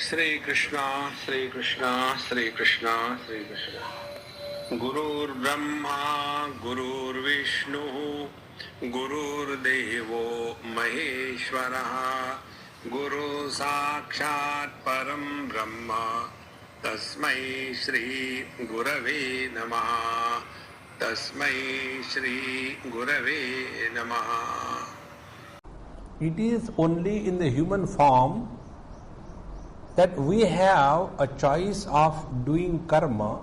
Shri Krishna, Shri Krishna, Shri Krishna, Shri Krishna. Gurur Brahma, Gurur Vishnu, Gurur Devo Maheshwaraha, Guru Sakshat Param Brahma, Tasmai Shri Gurave Namaha, Tasmai Shri Gurave Namaha. It is only in the human form that we have a choice of doing karma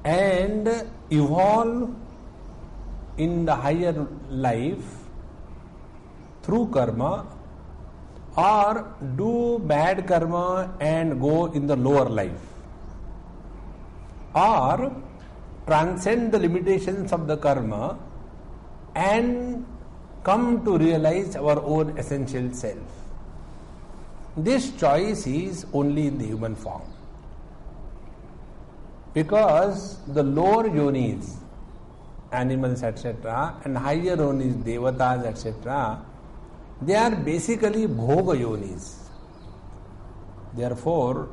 and evolve in the higher life through karma, or do bad karma and go in the lower life, or transcend the limitations of the karma and come to realize our own essential self. This choice is only in the human form, because the lower yonis, animals etc., and higher yonis, devatas etc., they are basically bhoga yonis. Therefore,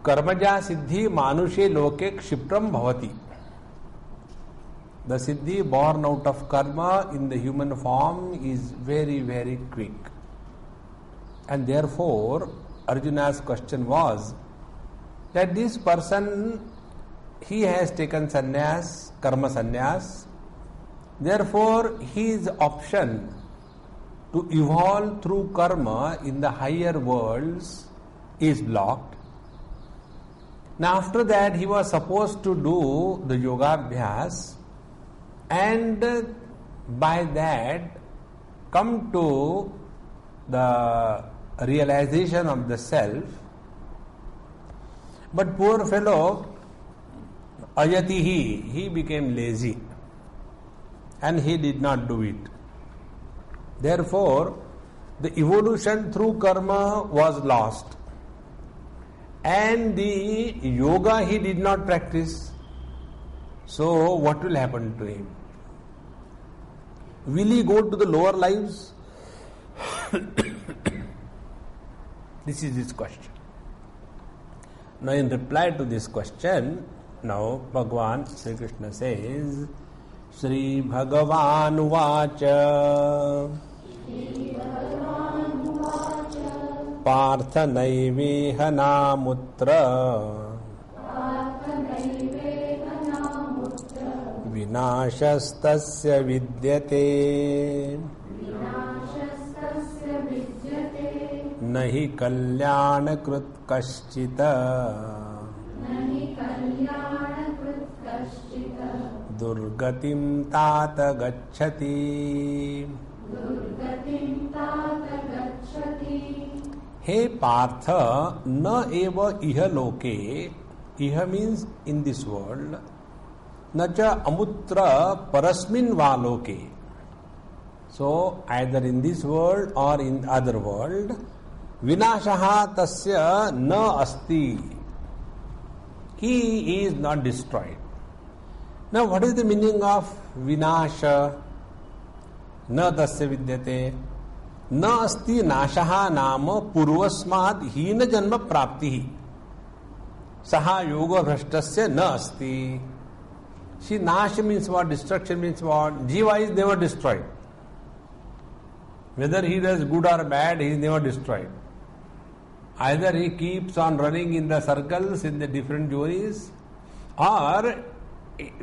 karmaja siddhi manushe loke kshipram bhavati. The siddhi born out of karma in the human form is very, very quick. And therefore, Arjuna's question was that this person, he has taken sannyas, karma sannyas, therefore his option to evolve through karma in the higher worlds is blocked. Now after that he was supposed to do the yoga-abhyas and by that come to the realization of the self, but poor fellow ayatihi, he became lazy and he did not do it. Therefore, the evolution through karma was lost and the yoga he did not practice. So what will happen to him? Will he go to the lower lives? This is his question. Now in reply to this question, now Bhagavan Sri Krishna says, Shri Bhagavan Vacha Partha Naiveha Namutra Vinashastasya Vidyate Nahi Kalyanakrit Kaschita Durgatim Tata Gacchati. Hey Partha, na eva iha loke, iha means in this world, na cha amutra parasmin valoke. So either in this world or in other world, vinashaha tasya na asti. He is not destroyed. Now what is the meaning of vinasha? Na tasya vidyate. Na asti nashaha nama purvasmad hina janma praptihi. Saha yoga bhrashtasya na asti. See, nasha means what? Destruction means what? Jiva is never destroyed. Whether he does good or bad, he is never destroyed. Either he keeps on running in the circles in the different yonis, or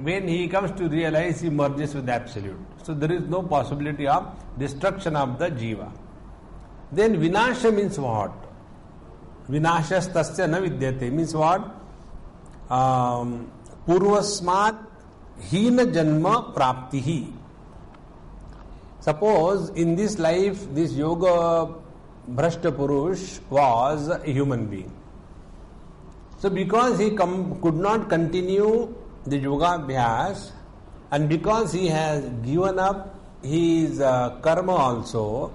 when he comes to realize, he merges with the Absolute. So there is no possibility of destruction of the jiva. Then vinasha means what? Vinashas tasya na vidyate means what? Purvasmat hina janma praptihi. Suppose in this life, this yoga bhrashta purush was a human being. So because he could not continue the yoga abhyas, and because he has given up his karma also,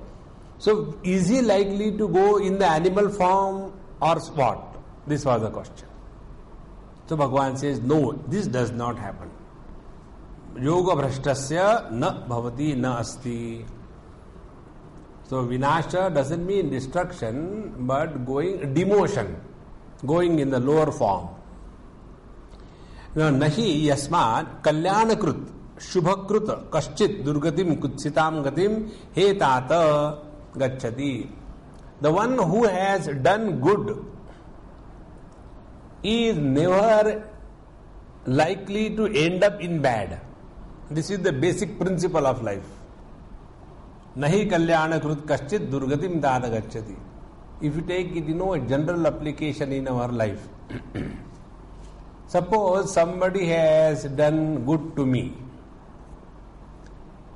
so is he likely to go in the animal form or what? This was the question. So Bhagavan says, no, this does not happen. Yoga bhrashtasya na bhavati na asti. So vinasha doesn't mean destruction, but demotion, going in the lower form. Nahi yasmat kalyanakrit shubhakrut kaschit durgatim kutsitam gatim he tata gacchati. The one who has done good is never likely to end up in bad. This is the basic principle of life. Nahi kalyanakrit kaschit durgatim tata gacchati. If you take it, a general application in our life. Suppose somebody has done good to me.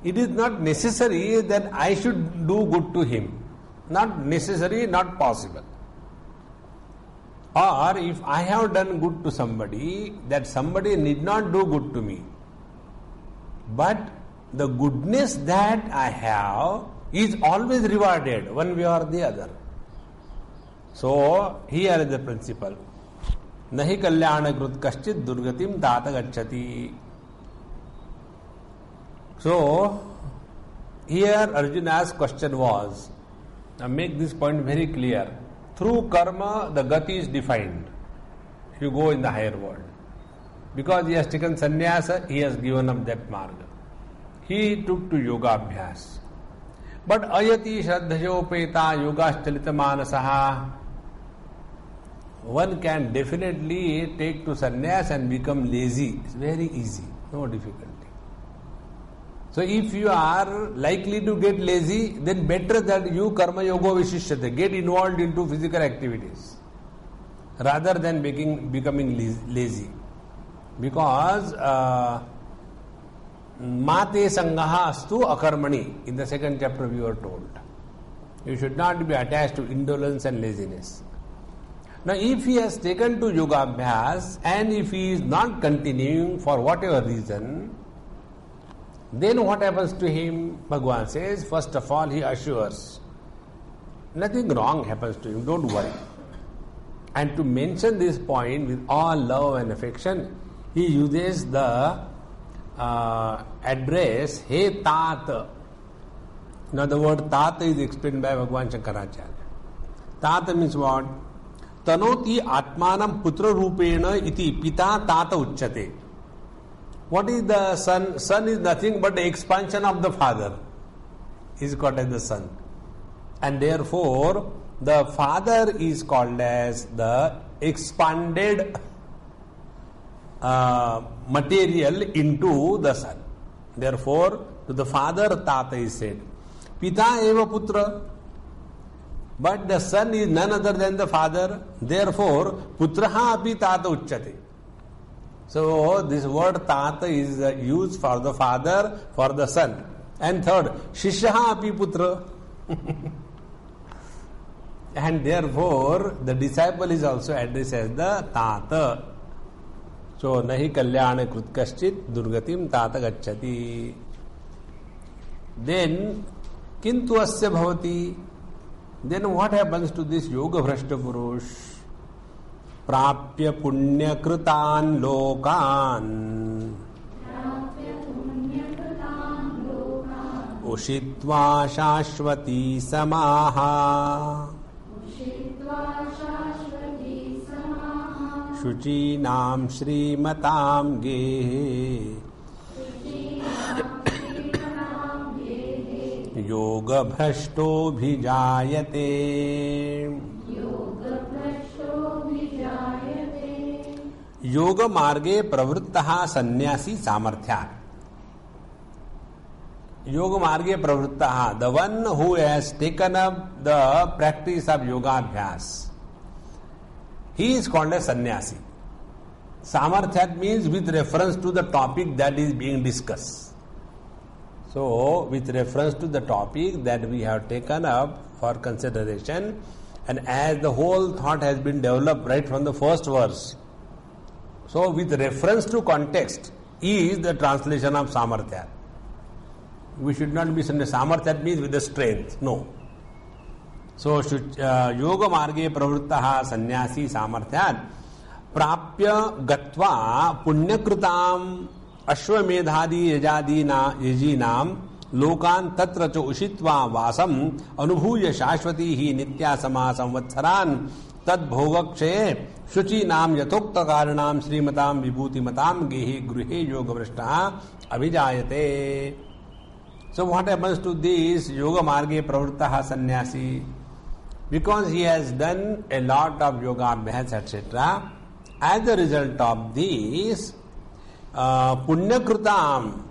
It is not necessary that I should do good to him. Not necessary, not possible. Or if I have done good to somebody, that somebody need not do good to me. But the goodness that I have is always rewarded one way or the other. So here is the principle. Nahi kalyanakrit kaschit durgatim tata gacchati. So here Arjuna's question was, now make this point very clear. Through karma the gati is defined. If you go in the higher world. Because he has taken sannyasa, he has given up that marga. He took to yoga abhyas. But ayati shraddhayopeta yogaschalita manasaha. One can definitely take to sannyas and become lazy. It's very easy, no difficulty. So if you are likely to get lazy, then better that you karma yoga vishishyate, get involved into physical activities rather than becoming lazy. Because mate sangaha astu akarmani, in the second chapter we were told. You should not be attached to indolence and laziness. Now if he has taken to yoga abhyas and if he is not continuing for whatever reason, then what happens to him? Bhagavan says, first of all he assures, nothing wrong happens to him, don't worry. And to mention this point with all love and affection, he uses the address, He Tat. Now the word Tat is explained by Bhagavan Shankaracharya. Tat means what? Tanoti atmanam putra rupena iti pita tata uchyate. What is the son? Son is nothing but the expansion of the father. He is called as the son. And therefore, the father is called as the expanded material into the son. Therefore, to the father, Tata is said. Pita eva putra. But the son is none other than the father. Therefore, putraha api tata uchyate. So, this word tata is used for the father, for the son. And third, shishyaha api putra. And therefore, the disciple is also addressed as the tata. So, nahi kalyana krit kaschit durgatim tata gacchati. Then, kintu asya bhavati. Then what happens to this yoga bhrashta purush? Prapya punya kritan lokan ushitva shashvati samaha shuchinam shrimatam gehe yoga bhrashto bhijayate. Yoga marge pravrittaha sannyasi samarthya. Yoga marge pravrittaha, the one who has taken up the practice of yoga abhyas, he is called as sannyasi. Samarthya means with reference to the topic that is being discussed. So, with reference to the topic that we have taken up for consideration, and as the whole thought has been developed right from the first verse, so with reference to context is the translation of samarthya. We should not be saying samarthya means with the strength. No. So, yoga marge pravrittaha sannyasi samarthya prapya gatva punyakritam ashwamedhadi yajinam लोकान तत्र च उषित्वा वासम अनुभूय शाश्वती ही नित्या समा संवत्सरान तद भोगक्षये शुचि नाम यथोक्त कारणम श्रीमताम विभूतिमताम गेहि गृहे योग भ्रष्टा अभिजायते. So what happens to this yoga marge pravrittaha sannyasi? Because he has done a lot of yoga abhyas, etc. As a result of this, punyakrutam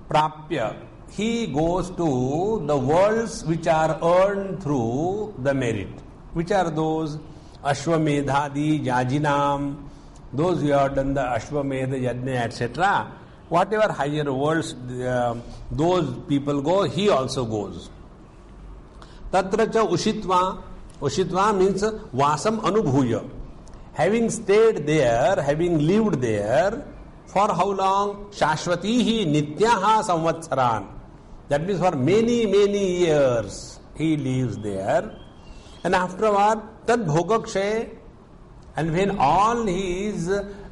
prapya, he goes to the worlds which are earned through the merit. Which are those? Ashwamedhadi, Yajinam, those who have done the Ashwamedha, Yajna, etc. Whatever higher worlds those people go, he also goes. Tatra cha ushitva. Ushitva means vasam anubhuya. Having stayed there, having lived there, for how long? Shashvatihi nityaha samvatsaran. That means for many, many years he lives there. And afterward, tad bhogakshay, and when all his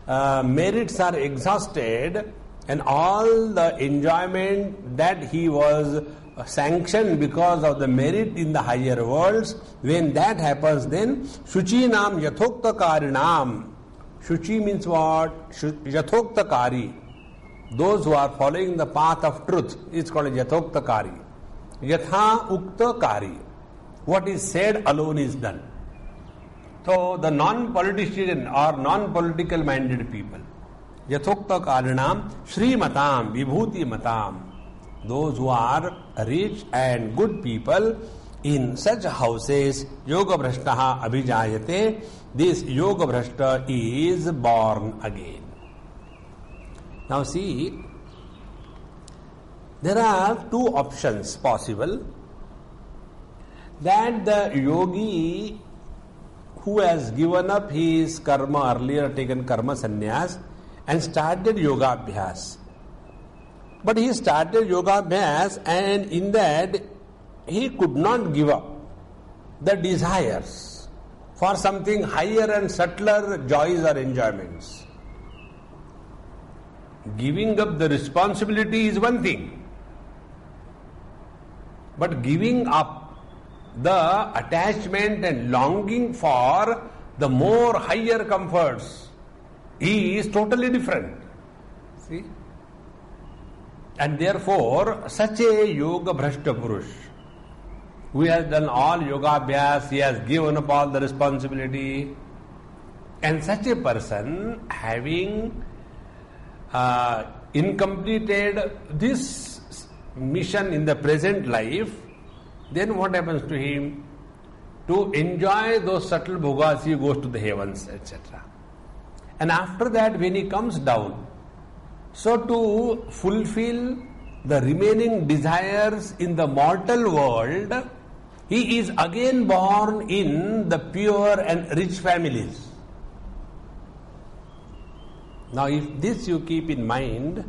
merits are exhausted, and all the enjoyment that he was sanctioned because of the merit in the higher worlds, when that happens, then Shuchi Nam Yathokta Karinam. Shuchi means what? Yathokta Kari. Those who are following the path of truth is called Yathokta Kari. Yatha Ukta Kari. What is said alone is done. So the non-politician or non-political minded people, Yathokta Karinam, Shrimatam, Vibhuti Matam, those who are rich and good people, in such houses, Yoga Bhrashtaha Abhijayate, this Yoga Bhrashta is born again. Now see, there are two options possible, that the yogi who has given up his karma, earlier taken karma sannyas, and started yoga abhyas. But he started yoga abhyas, and in that he could not give up the desires for something higher and subtler joys or enjoyments. Giving up the responsibility is one thing, but giving up the attachment and longing for the more higher comforts is totally different. See? And therefore, such a yoga bhrashta purush, who has done all yoga abhyas, he has given up all the responsibility, and such a person having incompleted this mission in the present life, then what happens to him? To enjoy those subtle bhogas, he goes to the heavens, etc. And after that, when he comes down, so to fulfill the remaining desires in the mortal world, he is again born in the pure and rich families. Now, if this you keep in mind,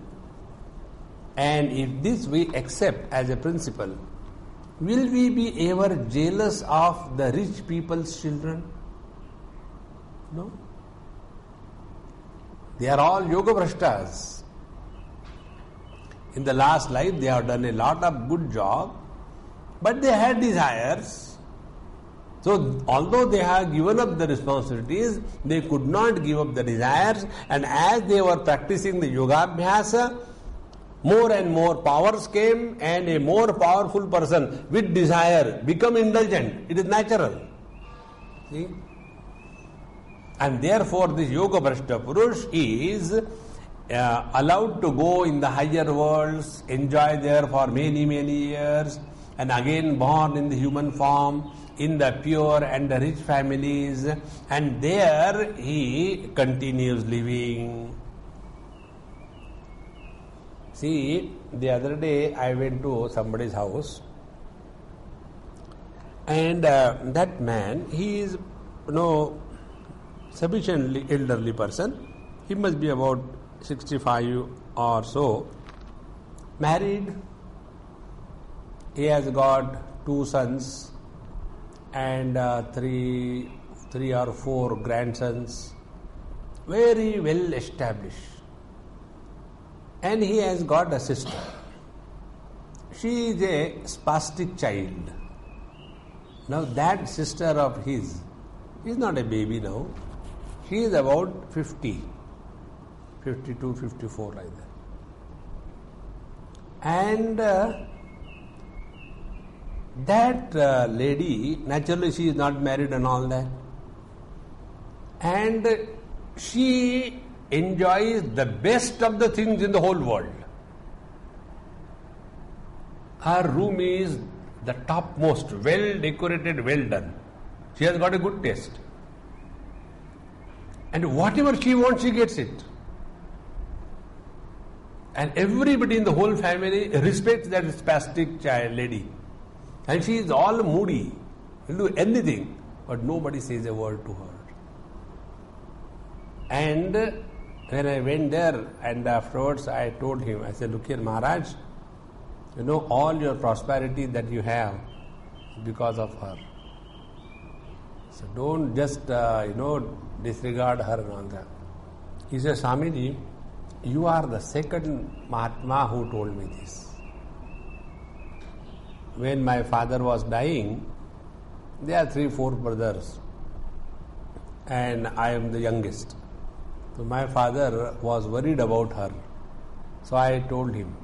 and if this we accept as a principle, will we be ever jealous of the rich people's children? No. They are all yoga bhrashtas. In the last life, they have done a lot of good job, but they had desires. So, although they have given up the responsibilities, they could not give up the desires, and as they were practicing the yoga abhyasa, more and more powers came, and a more powerful person with desire become indulgent. It is natural. See? And therefore this yoga bhrashta purush is allowed to go in the higher worlds, enjoy there for many, many years, and again born in the human form, in the pure and the rich families, and there he continues living. See, the other day I went to somebody's house, and that man, he is, sufficiently elderly person. He must be about 65 or so, married. He has got 2 sons and 3 or 4 grandsons, very well established. And he has got a sister. she is a spastic child. Now that sister of his is not a baby now. She is about 50, 52, 54 like that. And that lady, naturally she is not married and all that. And she enjoys the best of the things in the whole world. Her room is the topmost, well decorated, well done. She has got a good taste. And whatever she wants, she gets it. And everybody in the whole family respects that spastic child lady. And she is all moody. She'll do anything. But nobody says a word to her. And when I went there and afterwards I told him, I said, look here Maharaj, you know all your prosperity that you have because of her. So don't just, disregard her and all that. He said, Swamiji, you are the second Mahatma who told me this. When my father was dying, there are 3-4 brothers and I am the youngest. So my father was worried about her. So I told him,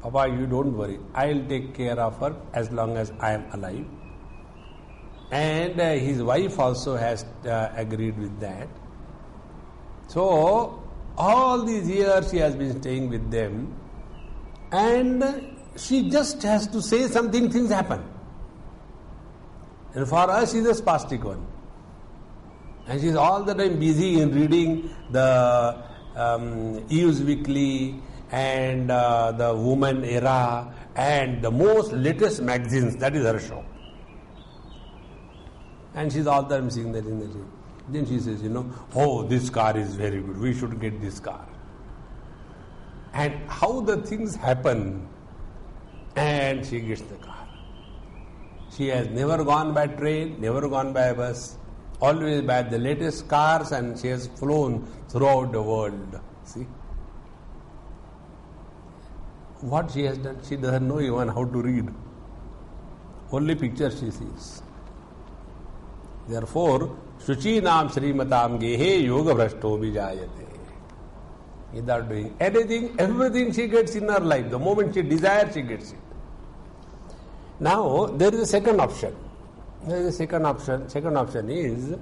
Papa, you don't worry. I'll take care of her as long as I am alive. And his wife also has agreed with that. So all these years she has been staying with them, and she just has to say something, things happen. And for us, she is a spastic one. And she is all the time busy in reading the Eve's Weekly and the Woman Era and the most latest magazines. That is her show. And she is all the time seeing that in the dream. Then she says, oh, this car is very good. We should get this car. And how the things happen, and she gets the car. She has never gone by train, never gone by bus, always by the latest cars, and she has flown throughout the world. See? What she has done, she doesn't know even how to read. Only pictures she sees. Therefore, Shuchinam Srimatam Gehe Yoga Bhrashto Vijayate. Without doing anything, everything she gets in her life. The moment she desires, she gets it. Now, there is a second option. Second option is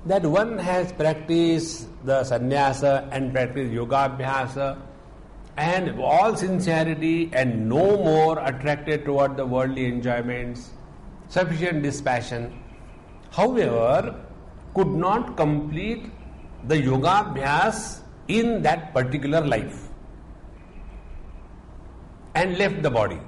that one has practiced the sannyasa and practiced yoga abhyasa and all sincerity and no more attracted toward the worldly enjoyments, sufficient dispassion. However, could not complete the yoga abhyas in that particular life and left the body.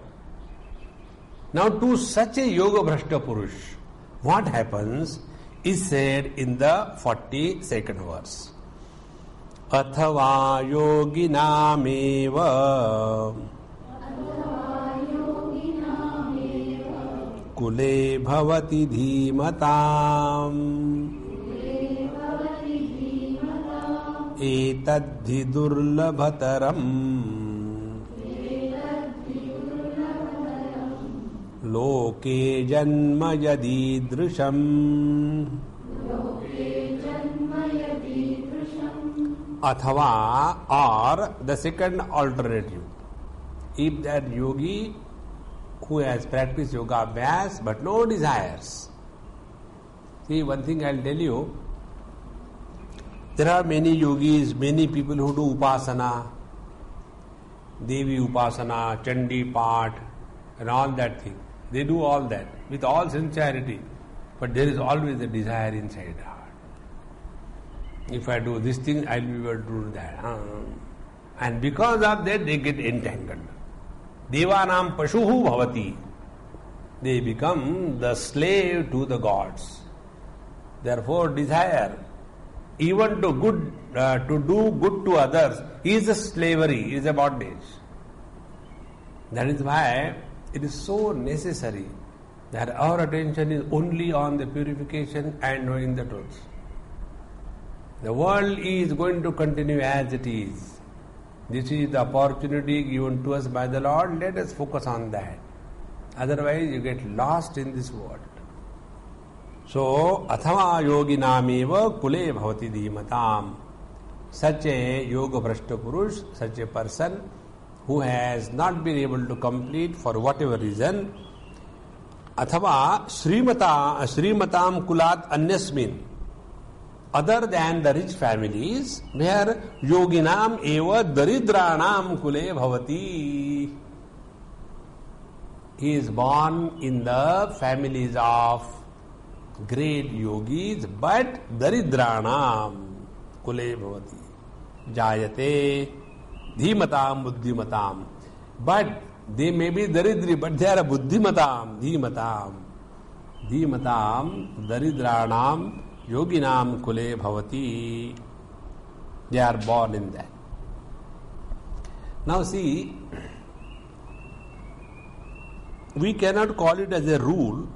Now, to such a yoga bhrashta purush, what happens is said in the 42nd verse. Athava yoginameva kule bhavati dhimatam etadhi durlabhataram loke janma yadidrisham. Athava, or the second alternative, if that yogi who has practiced yoga abhyas but no desires. See, one thing I'll tell you, there are many yogis, many people who do upasana, Devi upasana, Chandi Path and all that thing. They do all that with all sincerity, but there is always a desire inside the heart. If I do this thing, I will be able to do that. And because of that, they get entangled. Devanam pashuhu bhavati. They become the slave to the gods. Therefore, desire, even to do good to others, is a slavery, is a bondage. That is why it is so necessary that our attention is only on the purification and knowing the truth. The world is going to continue as it is. This is the opportunity given to us by the Lord. Let us focus on that. Otherwise you get lost in this world. So, athava yoginameva kule bhavati dhimatam. Such a yoga bhrashta purush, such a person who has not been able to complete for whatever reason, athava shrimatam kulat anyasmin, other than the rich families, where yoginam eva daridranam kule bhavati. He is born in the families of great yogis, but daridranam kule bhavati. Jayate dhimatam buddhimatam. But they may be daridri, but they are buddhimatam, dhimatam. Dhimatam daridranam yoginam kule bhavati. They are born in that. Now see, we cannot call it as a rule,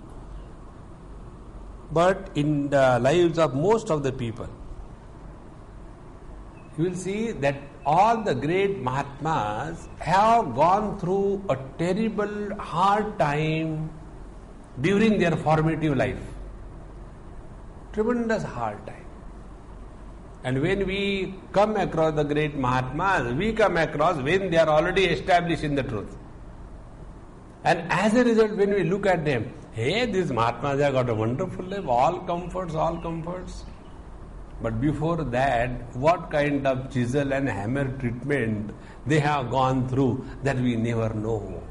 but in the lives of most of the people, you will see that all the great Mahatmas have gone through a terrible, hard time during their formative life. Tremendous hard time. And when we come across the great Mahatmas, we come across when they are already established in the truth. And as a result, when we look at them, hey, these Mahatmas have got a wonderful life, all comforts, all comforts. But before that, what kind of chisel and hammer treatment they have gone through, that we never know.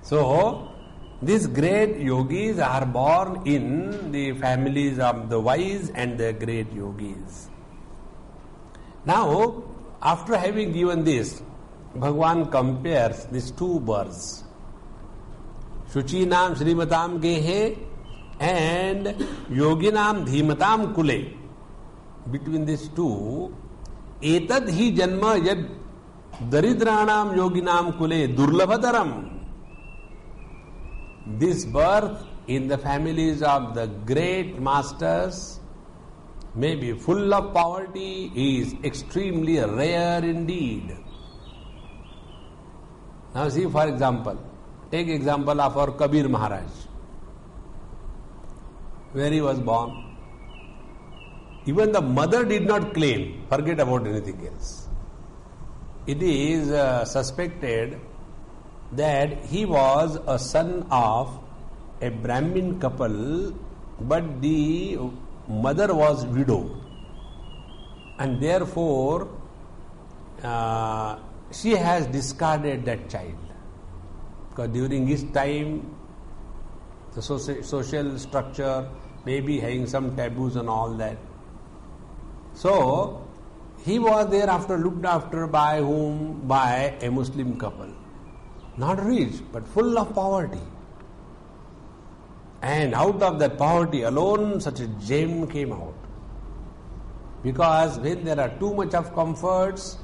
So, these great yogis are born in the families of the wise and the great yogis. Now, after having given this, Bhagavan compares these two births, Shuchinam Shrimatam Gehe and Yoginam Dhimatam Kule. Between these two, Etad hi janma yad daridranam yoginam kule durlabhadaram. This birth in the families of the great masters may be full of poverty, is extremely rare indeed. Now see, for example, take example of our Kabir Maharaj, where he was born. Even the mother did not claim, forget about anything else. It is suspected that he was a son of a Brahmin couple, but the mother was widowed, and therefore she has discarded that child, because during his time the social structure may be having some taboos and all that. So he was thereafter looked after by whom? By a Muslim couple, not rich but full of poverty. And out of that poverty alone, such a gem came out. Because when there are too much of comforts,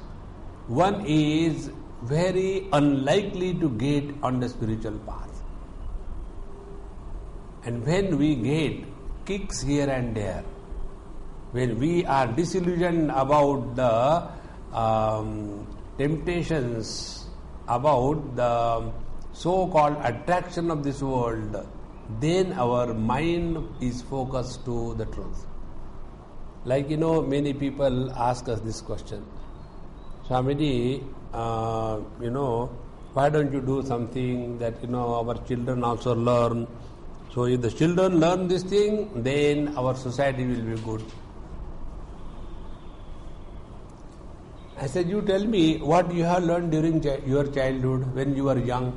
one is very unlikely to get on the spiritual path. And when we get kicks here and there, when we are disillusioned about the temptations, about the so-called attraction of this world, then our mind is focused to the truth. Like, many people ask us this question, Swamiji, why don't you do something that, our children also learn? So if the children learn this thing, then our society will be good. I said, you tell me what you have learned during your childhood, when you were young,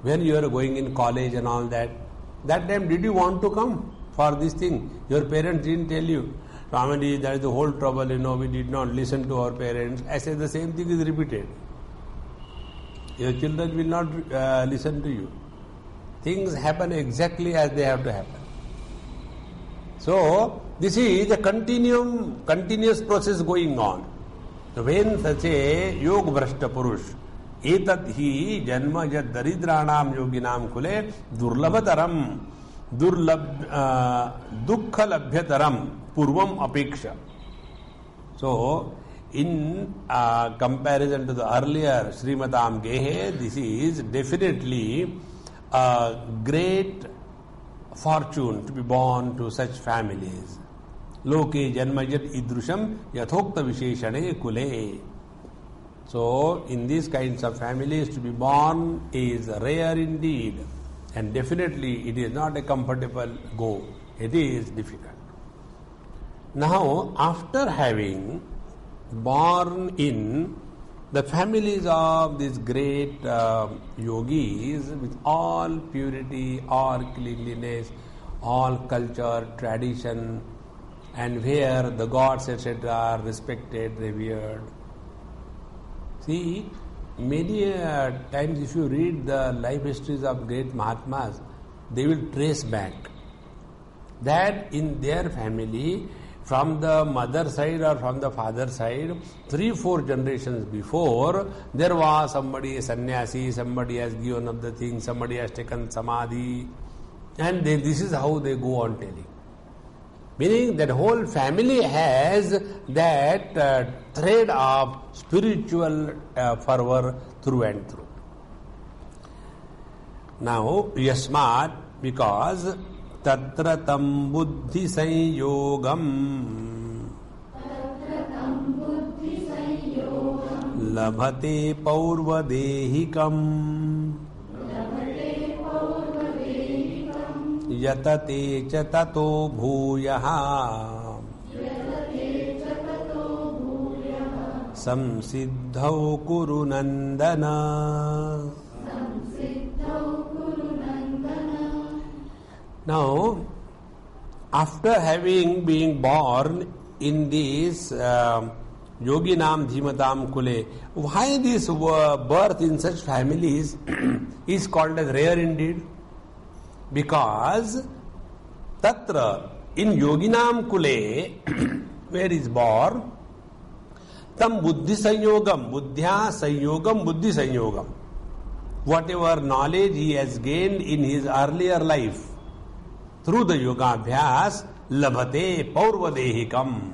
when you were going in college and all that. That time did you want to come for this thing? Your parents didn't tell you, Swamiji, that is the whole trouble, we did not listen to our parents. I said the same thing is repeated. Your children will not listen to you. Things happen exactly as they have to happen. So, this is a continuous process going on. So when such a yoga bhrashta purush, etat hi janma yad daridranam yoginam kule durlabhataram dukkha labhyataram purvam apeksha. So in comparison to the earlier Srimatam Gehe, this is definitely a great fortune to be born to such families. Loke janmayat idrusham yathokta visheshane kule. So, in these kinds of families, to be born is rare indeed, and definitely it is not a comfortable go. It is difficult. Now, after having born in the families of these great yogis with all purity, all cleanliness, all culture, tradition, and where the gods, etc., are respected, revered. See, many times if you read the life histories of great Mahatmas, they will trace back that in their family, from the mother side or from the father side, 3-4 generations before, there was somebody a sannyasi, somebody has given up the thing, somebody has taken samadhi, and this is how they go on telling. Meaning that whole family has that thread of spiritual fervor through and through. Now, yasmat, because tatra tam buddhi sanyogam labhate paurvadehikam yatate cha tato bhuyaha samsiddhau kuru nandana. Now, after having been born in this Yoginam Dhimatam Kule, why this birth in such families is called as rare indeed? Because Tatra, in Yoginam Kule, where is born, Tam Buddhi Sanyogam, Buddhya Sanyogam, Buddhi Sanyogam. Whatever knowledge he has gained in his earlier life, through the yoga abhyas, labhate paurvadehikam.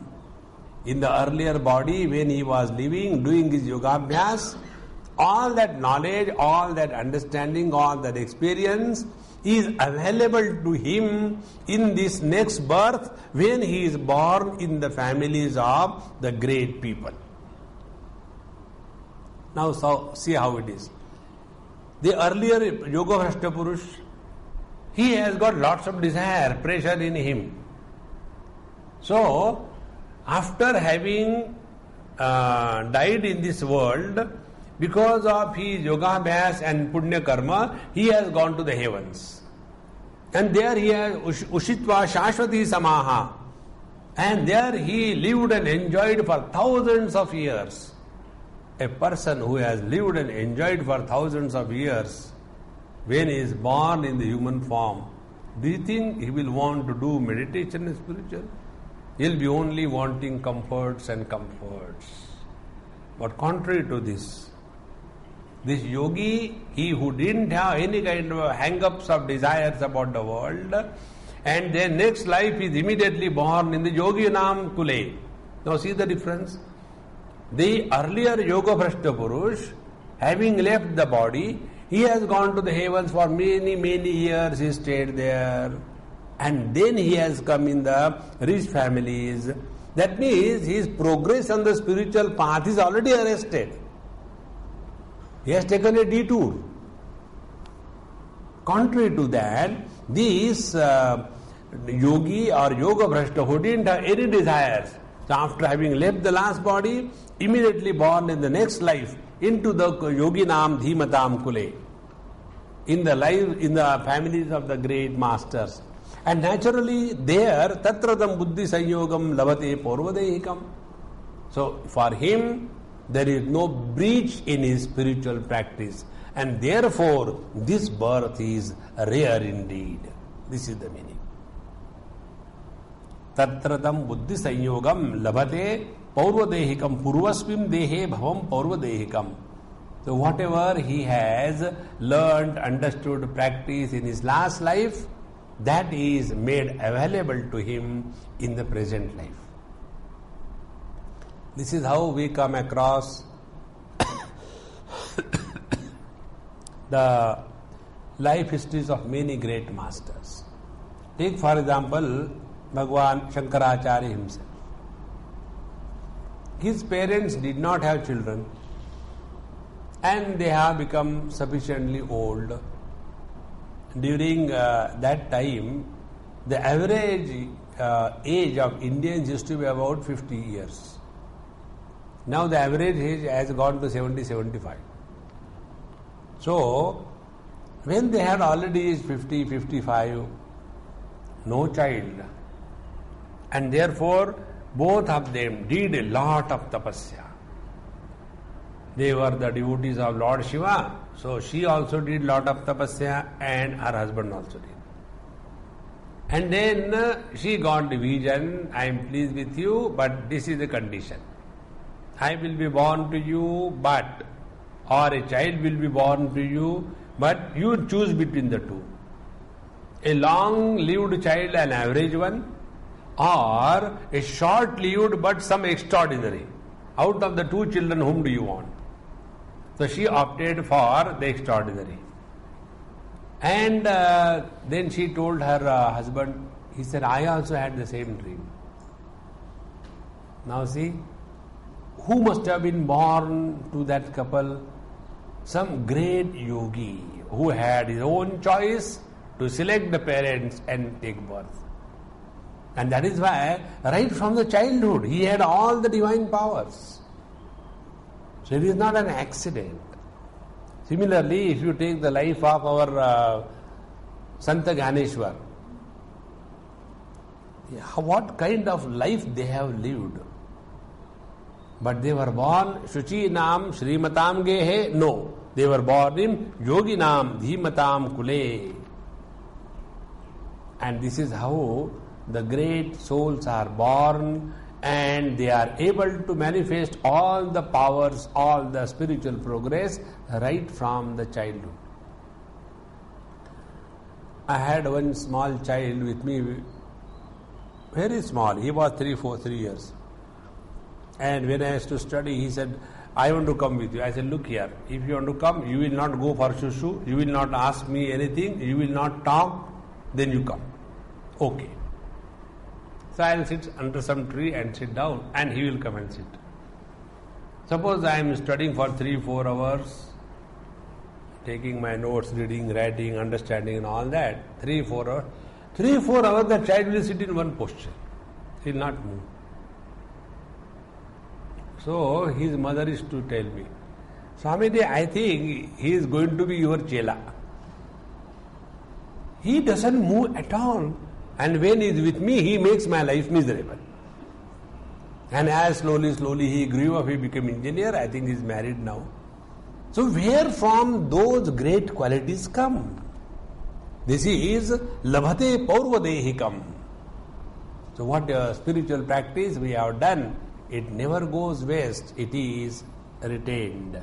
In the earlier body, when he was living, doing his yoga abhyas, all that knowledge, all that understanding, all that experience is available to him in this next birth when he is born in the families of the great people. Now, see how it is. The earlier Yoga Bhrashta Purush, he has got lots of desire, pressure in him. So, after having died in this world, because of his yoga-abhyas and punya karma, he has gone to the heavens. And there he has ushitva shashvati samaha. And there he lived and enjoyed for thousands of years. A person who has lived and enjoyed for thousands of years, when he is born in the human form, do you think he will want to do meditation and spiritual? He will be only wanting comforts and comforts. But contrary to this yogi, he who didn't have any kind of hang-ups of desires about the world, and then next life is immediately born in the Yoginam Kule. Now see the difference. The earlier Yoga Bhrashta Purush, having left the body, he has gone to the heavens for many, many years, he stayed there. And then he has come in the rich families. That means his progress on the spiritual path is already arrested. He has taken a detour. Contrary to that, this yogi or Yoga Bhrashta who didn't have any desires, so after having left the last body, immediately born in the next life into the Yoginam Dhimatam Kule, in the families of the great masters. And naturally there, Tatradam Buddhi Sanyogam Lavate Paurvadehikam. So for him, there is no breach in his spiritual practice. And therefore, this birth is rare indeed. This is the meaning. Tatradam Buddhi Sanyogam Lavate Paurvadehikam Purvasvim Dehe Bhavam Paurvadehikam. So whatever he has learned, understood, practiced in his last life, that is made available to him in the present life. This is how we come across the life histories of many great masters. Take for example Bhagwan Shankaracharya himself. His parents did not have children and they have become sufficiently old. During that time, the average age of Indians used to be about 50 years. Now the average age has gone to 70-75. So, when they had already reached 50-55, no child, and therefore both of them did a lot of tapasya. They were the devotees of Lord Shiva, so she also did lot of tapasya and her husband also did. And then she got the vision, I am pleased with you, but this is the condition. I will be born to you, but, or a child will be born to you, but you choose between the two. A long-lived child, an average one, or a short-lived but some extraordinary. Out of the two children, whom do you want? So she opted for the extraordinary. And then she told her husband, he said, I also had the same dream. Now see, who must have been born to that couple? Some great yogi who had his own choice to select the parents and take birth. And that is why, right from the childhood, he had all the divine powers. So it is not an accident. Similarly, if you take the life of our Santa Gyaneshwar, what kind of life they have lived? But they were born Shuchi Nam Shrimatam Gehe? No. They were born in Yogi Nam Dhimatam Kule. And this is how the great souls are born, and they are able to manifest all the powers, all the spiritual progress right from the childhood. I had one small child with me, very small, he was 3 years. And when I used to study, he said, I want to come with you. I said, look here, if you want to come, you will not go for shushu, you will not ask me anything, you will not talk, then you come. Okay. So I will sit under some tree and sit down, and he will come and sit. Suppose I am studying for 3-4 hours, taking my notes, reading, writing, understanding and all that, 3-4 hours. 3-4 hours the child will sit in one posture. He will not move. So his mother is to tell me, Swamiji, I think he is going to be your chela. He doesn't move at all. And when he is with me, he makes my life miserable. And as slowly he grew up, he became engineer. I think he is married now. So where from those great qualities come? This is labhate paurvadehikam. So what spiritual practice we have done, it never goes waste. It is retained.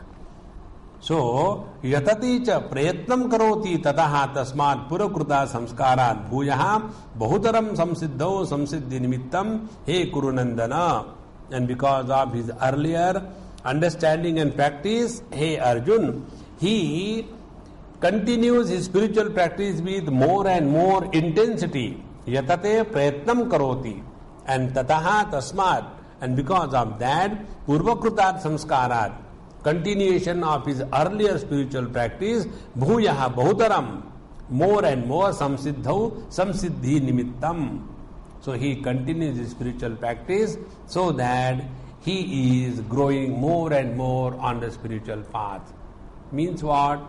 So, yatati cha prayatnam karoti tataha tasmat purakruta samskarat bhuyaha bahutaram samsiddho samsiddhi nimittam he kurunandana. And because of his earlier understanding and practice, hey Arjun, he continues his spiritual practice with more and more intensity. Yatate prayatnam karoti. And tataha tasmat. And because of that, purvakrutat samskarat, continuation of his earlier spiritual practice, bhuyaha bahutaram, more and more samsiddhau samsiddhi nimittam. So he continues his spiritual practice so that he is growing more and more on the spiritual path. Means what?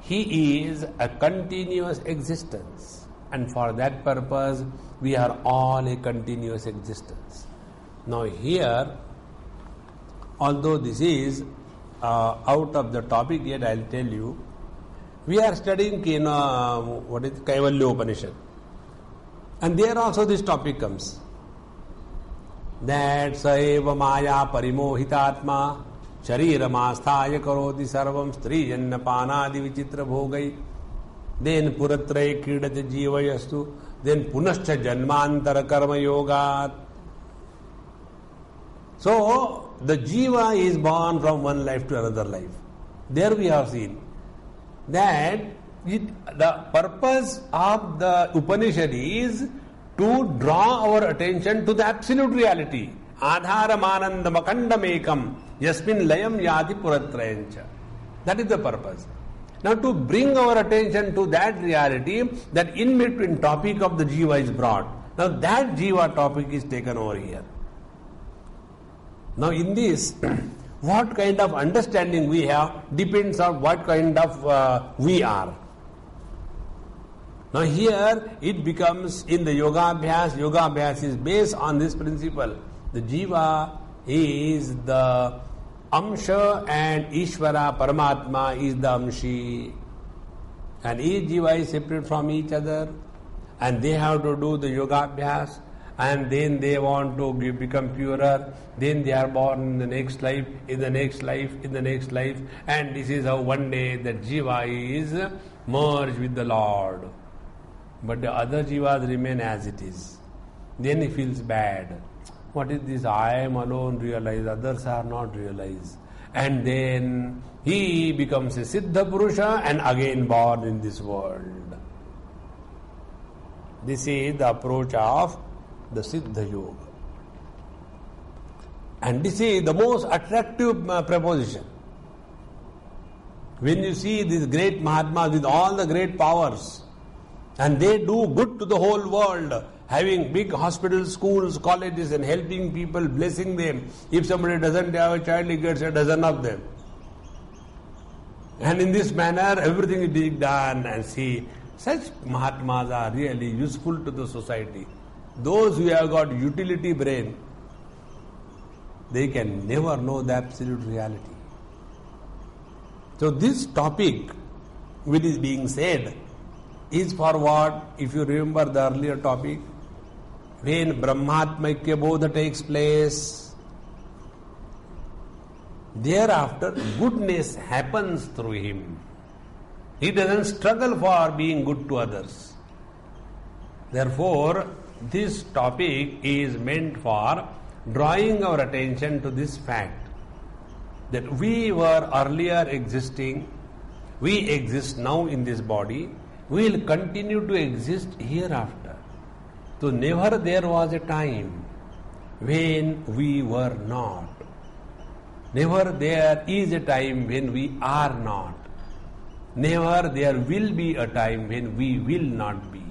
He is a continuous existence, and for that purpose we are all a continuous existence. Now here, although this is out of the topic, yet I will tell you, we are studying Kaivalya Upanishad, and there also this topic comes, that saeva maya parimohitatma shariramastaya karoti sarvam stri janna panadi vichitra bhogai, then puratray kridate jivayastu, then punascha janmantara karma yogat. So, the jiva is born from one life to another life. There we have seen that the purpose of the Upanishad is to draw our attention to the absolute reality. Adharam anandam akandam ekam yasmin layam yadi puratrayancha. That is the purpose. Now to bring our attention to that reality, that in between topic of the jiva is brought. Now that jiva topic is taken over here. Now in this, what kind of understanding we have depends on what kind of we are. Now here it becomes in the yoga abhyas is based on this principle. The jiva is the amsha and Ishvara Paramatma is the amshi. And each jiva is separate from each other and they have to do the yoga abhyas and then they want to become purer, then they are born in the next life, in the next life, in the next life, and this is how one day the jiva is merged with the Lord. But the other jivas remain as it is. Then he feels bad. What is this? I am alone realized, others are not realized. And then he becomes a Siddha Purusha and again born in this world. This is the approach of the Siddha Yoga. And this is the most attractive proposition. When you see these great Mahatmas with all the great powers, and they do good to the whole world, having big hospitals, schools, colleges, and helping people, blessing them. If somebody doesn't have a child, he gets a dozen of them. And in this manner, everything is being done. And see, such Mahatmas are really useful to the society. Those who have got utility brain, they can never know the absolute reality. So this topic, which is being said, is for what? If you remember the earlier topic, when Brahmatmaikya Bodha takes place, thereafter goodness happens through him. He doesn't struggle for being good to others. Therefore, this topic is meant for drawing our attention to this fact that we were earlier existing, we exist now in this body, we will continue to exist hereafter. So never there was a time when we were not. Never there is a time when we are not. Never there will be a time when we will not be.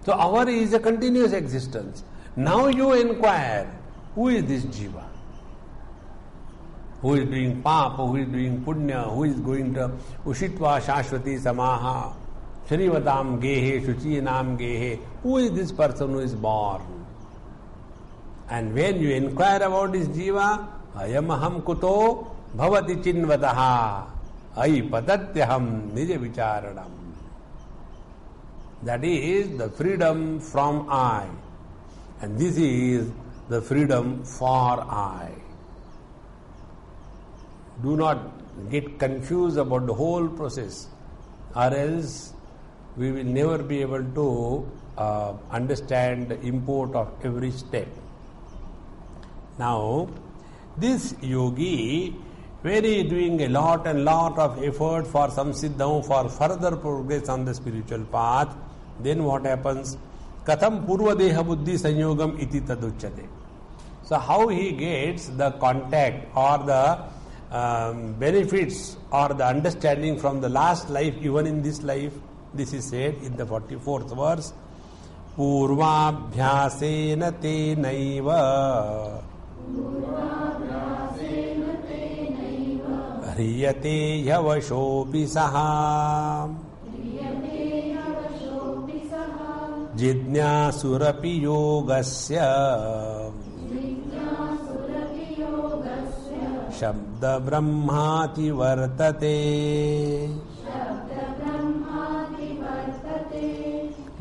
So our is a continuous existence. Now you inquire, who is this jiva? Who is doing papa, who is doing punya, who is going to Ushitva Shashwati Samaha, Shrivatam Gehe, Shuchinam Gehe. Who is this person who is born? And when you inquire about this jiva, Ayamaham Kuto Bhavati Chinvataha Ai Patatyaham Nija Vicharanam. That is the freedom from I. And this is the freedom for I. Do not get confused about the whole process, or else we will never be able to understand the import of every step. Now, this yogi, when he is doing a lot of effort for some siddham, for further progress on the spiritual path, then what happens? Katham purva deha buddhi sanyogam iti taduchyate. So how he gets the contact or the benefits or the understanding from the last life, even in this life, this is said in the 44th verse. Purvabhyasena te naiva hriyate yavashopi saha jidnyasurapi yogasya shabda brahmati vartate.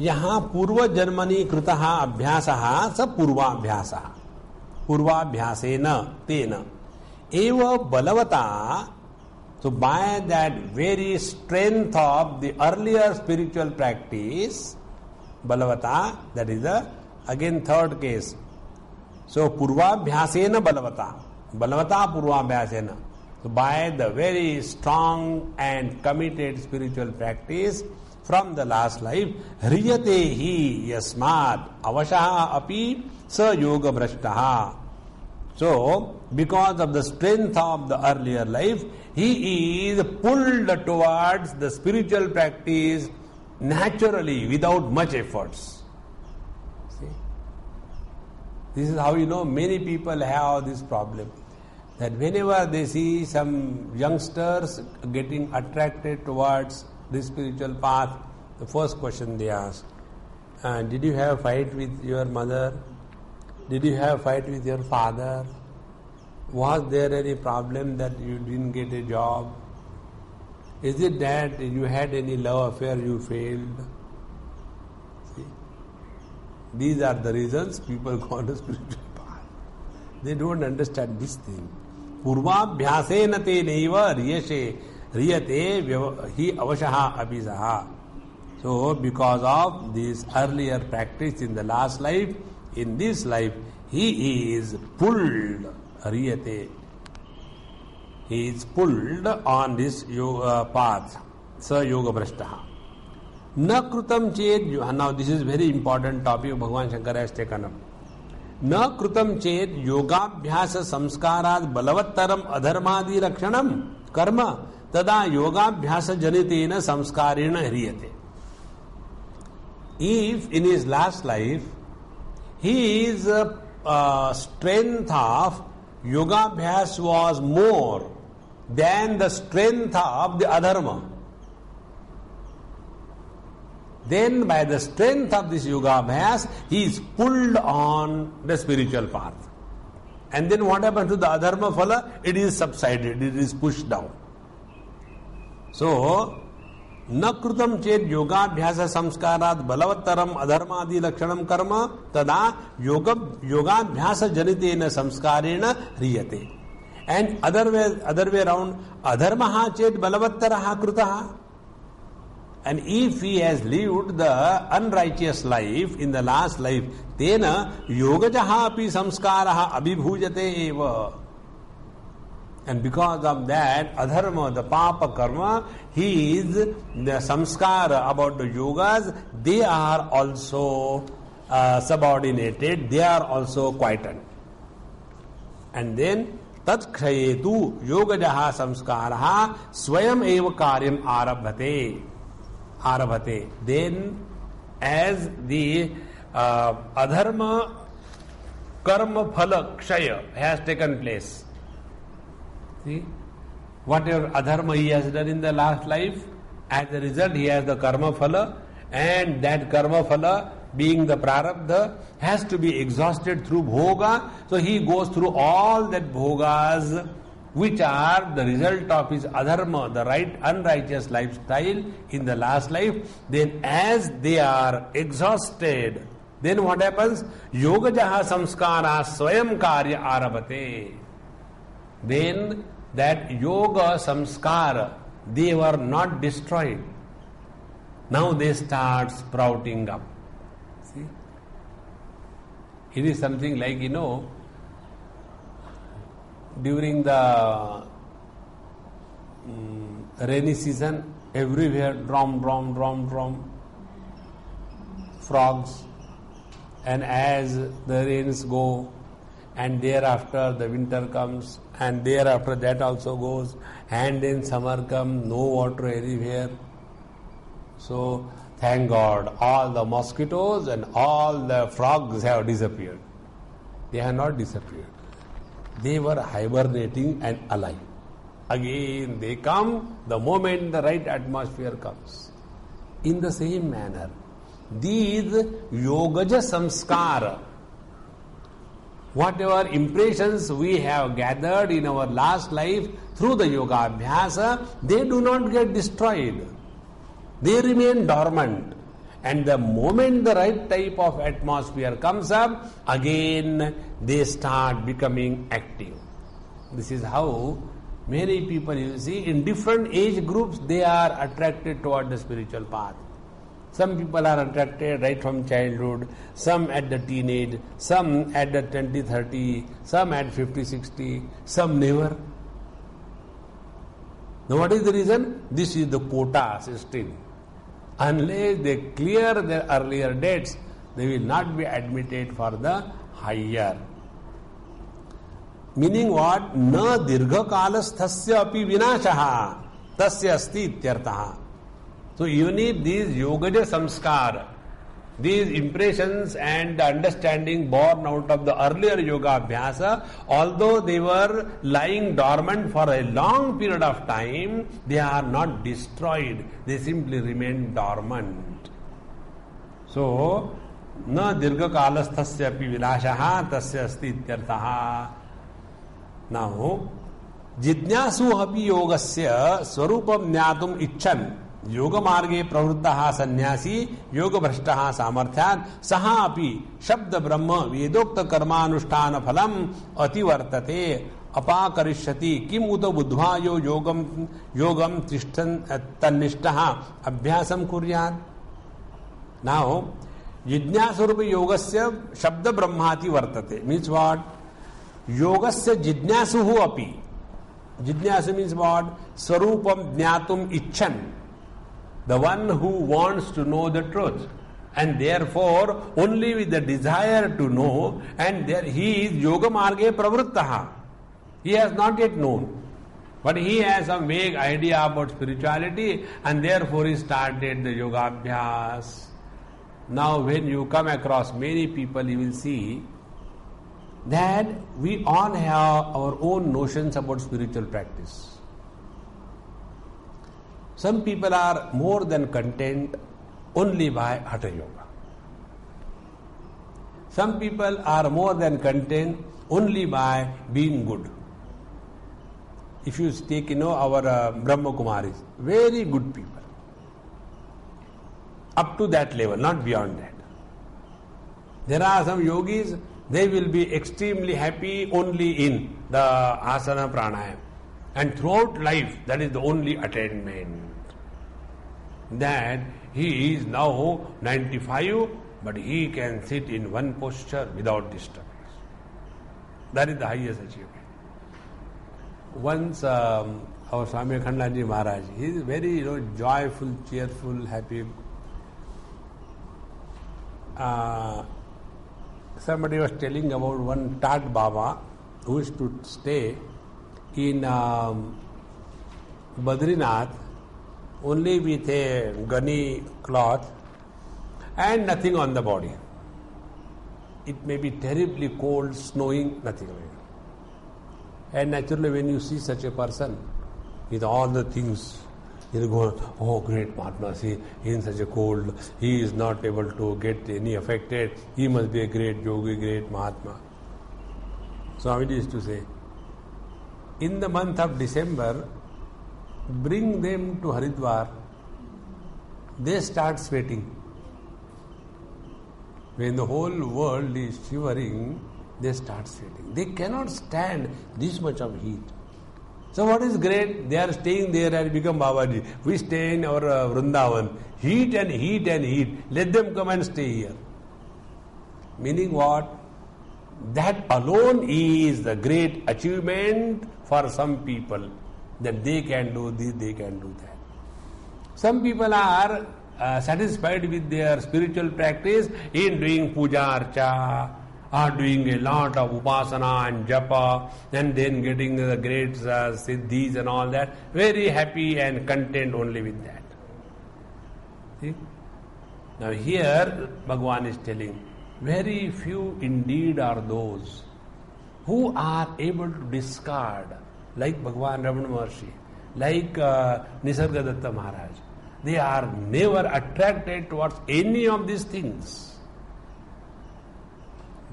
यहाँ पूर्व जन्मनि कृतः अभ्यासः स पूर्वाभ्यासः पूर्वाभ्यासेन तेन एव बलवता. So by that very strength of the earlier spiritual practice, balavata, that is the again third case. So purvabhyasena balavata. Balavata purvabhyasena. So by the very strong and committed spiritual practice from the last life, hriyate hi yasmat avashaha api sa yoga brashtaha. So, because of the strength of the earlier life, he is pulled towards the spiritual practice naturally, without much efforts. See? This is how many people have this problem. That whenever they see some youngsters getting attracted towards the spiritual path, the first question they ask, did you have a fight with your mother? Did you have a fight with your father? Was there any problem that you didn't get a job? Is it that you had any love affair you failed? See? These are the reasons people go to spiritual path. They don't understand this thing. Purvabhyasena te neva riyashe riyate hi avashaha abisaha. So, because of this earlier practice in the last life, in this life, he is pulled, riyate. He is pulled on this yoga path, sa yoga brashtaha. Na krutam ched, now this is very important topic Bhagavan Shankar has taken up. Na krutam ched yogabhyasa samskarat balavattaram adharmadi rakshanam karma tada yogabhyasa janitena samskarena hriyate. If in his last life his strength of yogabhyas was more than the strength of the adharma, then by the strength of this yogabhyas, he is pulled on the spiritual path. And then what happens to the adharma phala? It is subsided, it is pushed down. So, na krutam ched yogabhyasa samskarat balavattaram adharmadi lakshanam karma tada yogabhyasa janitena samskarena hriyate. And other way around, adharmaha ched balavattaraha krutaha. And if he has lived the unrighteous life in the last life, tena yogajaha api samskaraha abhibhujate eva. And because of that, adharma, the papa karma, he is the samskara about the yogas, they are also subordinated, they are also quietened. And then, tat khayetu yogajaha samskaraha swayam eva karyam arabhate. Then, as the adharma karma phala kshaya has taken place, see, whatever adharma he has done in the last life, as a result he has the karma phala, and that karma phala being the prarabdha has to be exhausted through bhoga. So he goes through all that bhogas which are the result of his adharma, the unrighteous lifestyle in the last life. Then as they are exhausted, then what happens? Yogajaha samskara swayam karya arabhate. Then that yoga samskara, they were not destroyed. Now they start sprouting up. See? It is something like, during the rainy season, everywhere drum, frogs. And as the rains go, and thereafter the winter comes, and thereafter that also goes, and then summer comes, no water anywhere. So, thank God, all the mosquitoes and all the frogs have disappeared. They have not disappeared. They were hibernating and alive. Again, they come the moment the right atmosphere comes. In the same manner, these yogaja samskara, whatever impressions we have gathered in our last life through the yoga abhyasa, they do not get destroyed. They remain dormant. And the moment the right type of atmosphere comes up, again they start becoming active. This is how many people, you see, in different age groups, they are attracted toward the spiritual path. Some people are attracted right from childhood, some at the teenage, some at the 20, 30, some at 50, 60, some never. Now what is the reason? This is the quota system. Unless they clear their earlier dates, they will not be admitted for the higher. Meaning what? Na dirgha kalasthasya api vinashaha tasya asti ityartaha. So even if these yogaja samskar, these impressions and understanding born out of the earlier yoga abhyasa, although they were lying dormant for a long period of time, they are not destroyed. They simply remain dormant. So, na dirgha kalasthasya api vinashaha tasya asti ityartaha. Now, jidnyasu api yogasya swarupam jnatum icchan योग मार्गे प्रवृत्तः सन्यासी योग भ्रष्टः सामर्थ्यात् सः अपि शब्द ब्रह्म वेदोक्त कर्मानुष्ठान फलम अतिवर्तते अपाकरिष्यति किम उत बुद्ध्वा यो योगम तिष्ठन् तन्निष्ठः अभ्यासं कुर्यात्. नाउ जिज्ञासूरूप योगस्य शब्द ब्रह्माति वर्तते मीन्स व्हाट? योगस्य जिज्ञासुः अपि. जिज्ञासु मीन्स व्हाट? स्वरूपम ज्ञातुम इच्छन्, the one who wants to know the truth, and therefore only with the desire to know, and there he is yoga marge pravruttaha. He has not yet known, but he has some vague idea about spirituality, and therefore he started the yoga abhyas. Now when you come across many people, you will see that we all have our own notions about spiritual practice. Some people are more than content only by Hatha Yoga. Some people are more than content only by being good. If you take, our Brahma Kumaris, very good people. Up to that level, not beyond that. There are some yogis, they will be extremely happy only in the asana pranayama. And throughout life, that is the only attainment. That he is now 95, but he can sit in one posture without disturbance. That is the highest achievement. Once our Swami Khandaji Maharaj, he is very joyful, cheerful, happy. Somebody was telling about one Tat Baba who used to stay in Badrinath only with a gunny cloth and nothing on the body. It may be terribly cold, snowing, nothing like that. And naturally when you see such a person with all the things, you go, oh great Mahatma, see, in such a cold, he is not able to get any affected, he must be a great yogi, great Mahatma. Swamiji used to say, in the month of December, bring them to Haridwar, they start sweating. When the whole world is shivering, they start sweating. They cannot stand this much of heat. So what is great? They are staying there and become Babaji. We stay in our Vrindavan. Heat and heat and heat. Let them come and stay here. Meaning what? That alone is the great achievement for some people. That they can do this, they can do that. Some people are satisfied with their spiritual practice in doing puja archa, or doing a lot of upasana and japa, and then getting the great siddhis and all that. Very happy and content only with that. See? Now here Bhagavan is telling, very few indeed are those who are able to discard, like Bhagavan Ramana Maharshi, like Nisargadatta Maharaj. They are never attracted towards any of these things.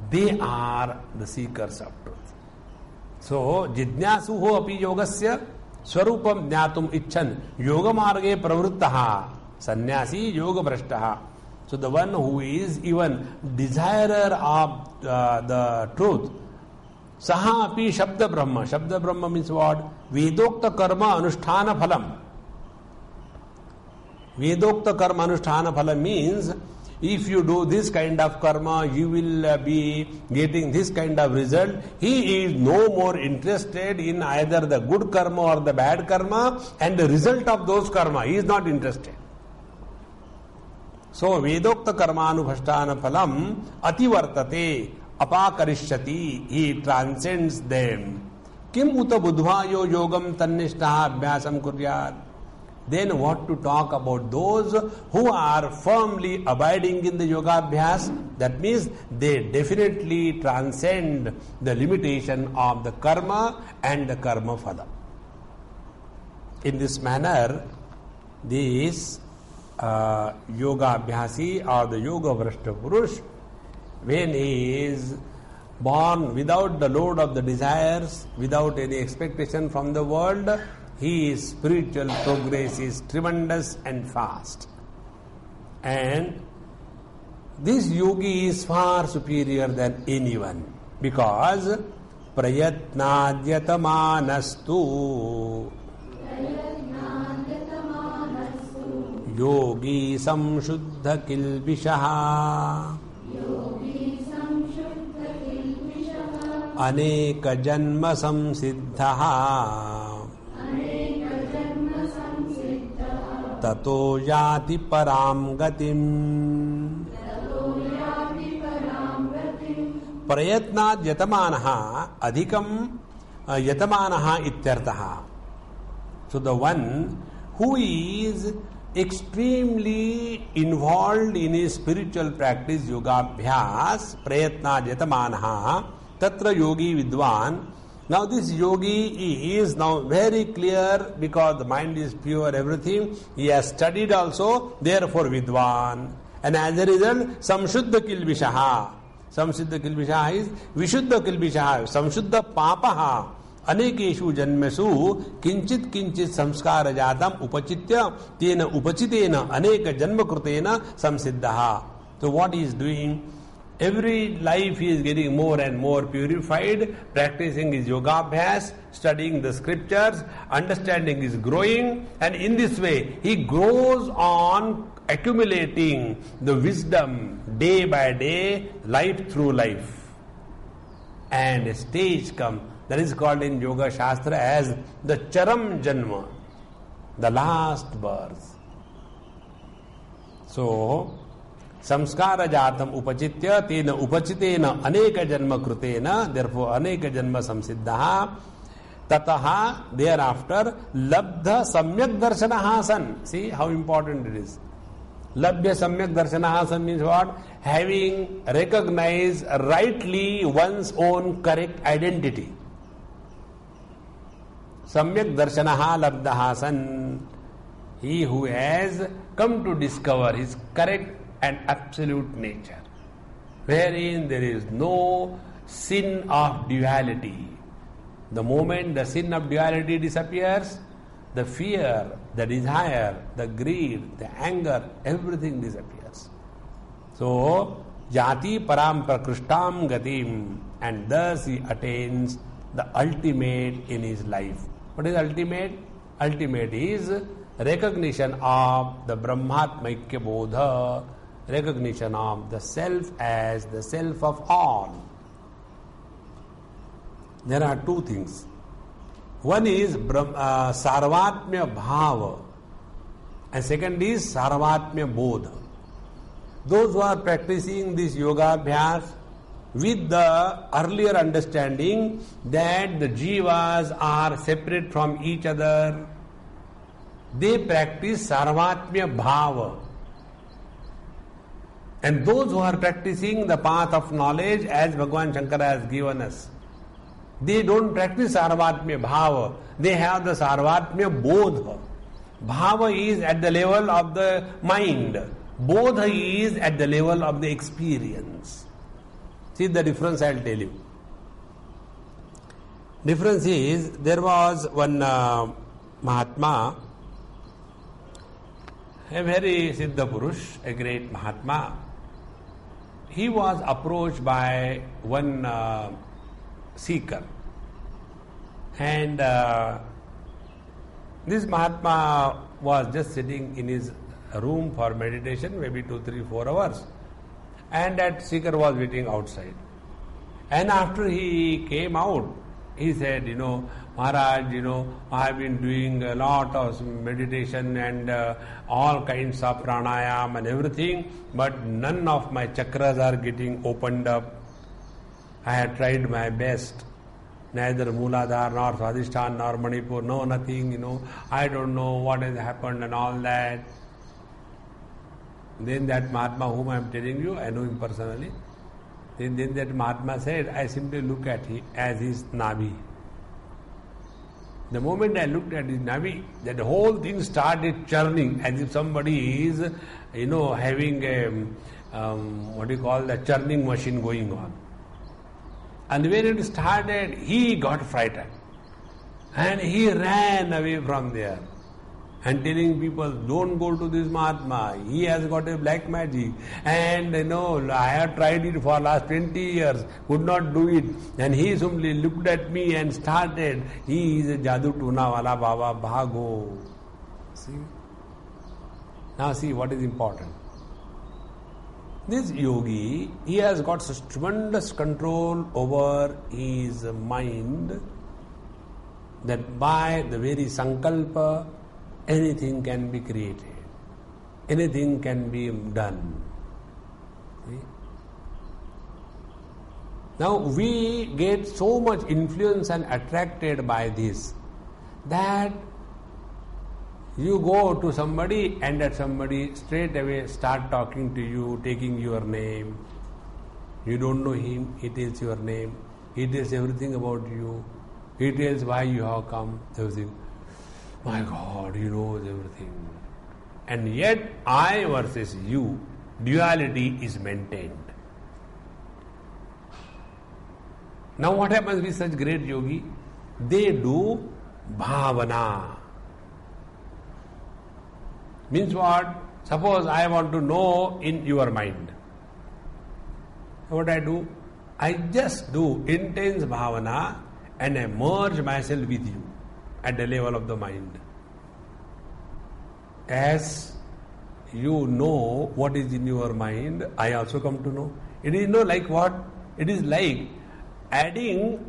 They are the seekers of truth. So, jidnyasuho api yogasya swarupam jnatum icchan yoga marge pravruttaha sannyasi yoga bhrashtaha. So, the one who is even desirer of the truth, saha api shabda brahma. Shabda brahma means what? Vedokta karma anusthana phalam. Vedokta karma anusthana phala means if you do this kind of karma, you will be getting this kind of result. He is no more interested in either the good karma or the bad karma and the result of those karma. He is not interested. So, Vedokta karma anubhasthana phalam ativartate apakarishyati. He transcends them. Kim uta budhvayo yogam tannishtaha abhyasam kuryat. Then what to talk about those who are firmly abiding in the yoga abhyas? That means they definitely transcend the limitation of the karma and the karma phala. In this manner, this yoga abhyasi or the yoga vrashta purush, when he is born without the load of the desires, without any expectation from the world, his spiritual progress is tremendous and fast. And this yogi is far superior than anyone because prayatnadyatamaanastu yogi samshuddha kilvishaha aneka janma samsiddhaha tato yati param gatim. Prayatnad yatamanaha adhikam yatamanaha ityartaha. So the one who is extremely involved in his spiritual practice, yoga abhyas, prayatnad yatamanaha, tatra yogi vidwan. Now this yogi is now very clear because the mind is pure, everything. He has studied also, therefore vidwan. And as a result, samshuddha kilvishaha. Samshuddha kilvishaha is vishuddha kilvishaha. Samshuddha papaha. Anekeshu janmesu kinchit kinchit samskara jatam upachitya tena upachitena aneka janma krutena samsiddhaha. So what he is doing? Every life he is getting more and more purified, practicing his yoga abhyas, studying the scriptures, understanding is growing, and in this way he grows on accumulating the wisdom day by day, life through life. And a stage comes, that is called in Yoga Shastra as the Charam Janma, the last birth. So, samskara jatam upachitya tena upachitena aneka janma krutena, therefore aneka janma samsiddhaha, tataha, thereafter labdha samyak darshanaha san. See how important it is. Labdha samyak darshanaha san means what? Having recognized rightly one's own correct identity. Samyak darshanaha labdhaha san. He who has come to discover his correct and absolute nature, wherein there is no sin of duality. The moment the sin of duality disappears, the fear, the desire, the greed, the anger, everything disappears. So, jati param prakrishtam gatim, and thus he attains the ultimate in his life. What is ultimate? Ultimate is recognition of the Brahmatmaikya Bodha, recognition of the self as the self of all. There are two things. One is Sarvatmya Bhava and second is Sarvatmya Bodha. Those who are practicing this yoga abhyas with the earlier understanding that the jivas are separate from each other, they practice Sarvatmya Bhava. And those who are practicing the path of knowledge as Bhagavan Shankar has given us, they don't practice Sarvatmya Bhava. They have the Sarvatmya Bodha. Bhava is at the level of the mind. Bodha is at the level of the experience. See the difference, I'll tell you. Difference is, there was one Mahatma, a very Siddha Purush, a great Mahatma. He was approached by one seeker, and this Mahatma was just sitting in his room for meditation, maybe 2, 3, 4 hours. And that seeker was waiting outside. And after he came out, he said, Maharaj, I have been doing a lot of meditation and all kinds of pranayam and everything, but none of my chakras are getting opened up. I have tried my best. Neither Mooladhara nor Swadhisthana nor Manipur, no nothing, I don't know what has happened and all that. Then that Mahatma whom I am telling you, I know him personally. Then that Mahatma said, I simply look at him as his Navi. The moment I looked at his Navi, that whole thing started churning as if somebody is, having a churning machine going on. And when it started, he got frightened. And he ran away from there. And telling people, don't go to this Mahatma. He has got a black magic. And I have tried it for last 20 years, could not do it. And he simply looked at me and started. He is a Jadu Tuna Wala Baba Bhago. See? Now see what is important. This yogi, he has got such tremendous control over his mind that by the very sankalpa, anything can be created. Anything can be done. See? Now we get so much influence and attracted by this that you go to somebody and that somebody straight away start talking to you, taking your name. You don't know him, he tells your name. He tells everything about you. He tells why you have come, everything. My God, he knows everything. And yet, I versus you, duality is maintained. Now what happens with such great yogi? They do bhavana. Means what? Suppose I want to know in your mind. What I do? I just do intense bhavana and I merge myself with you at the level of the mind. As you know what is in your mind, I also come to know. It is like what? It is like adding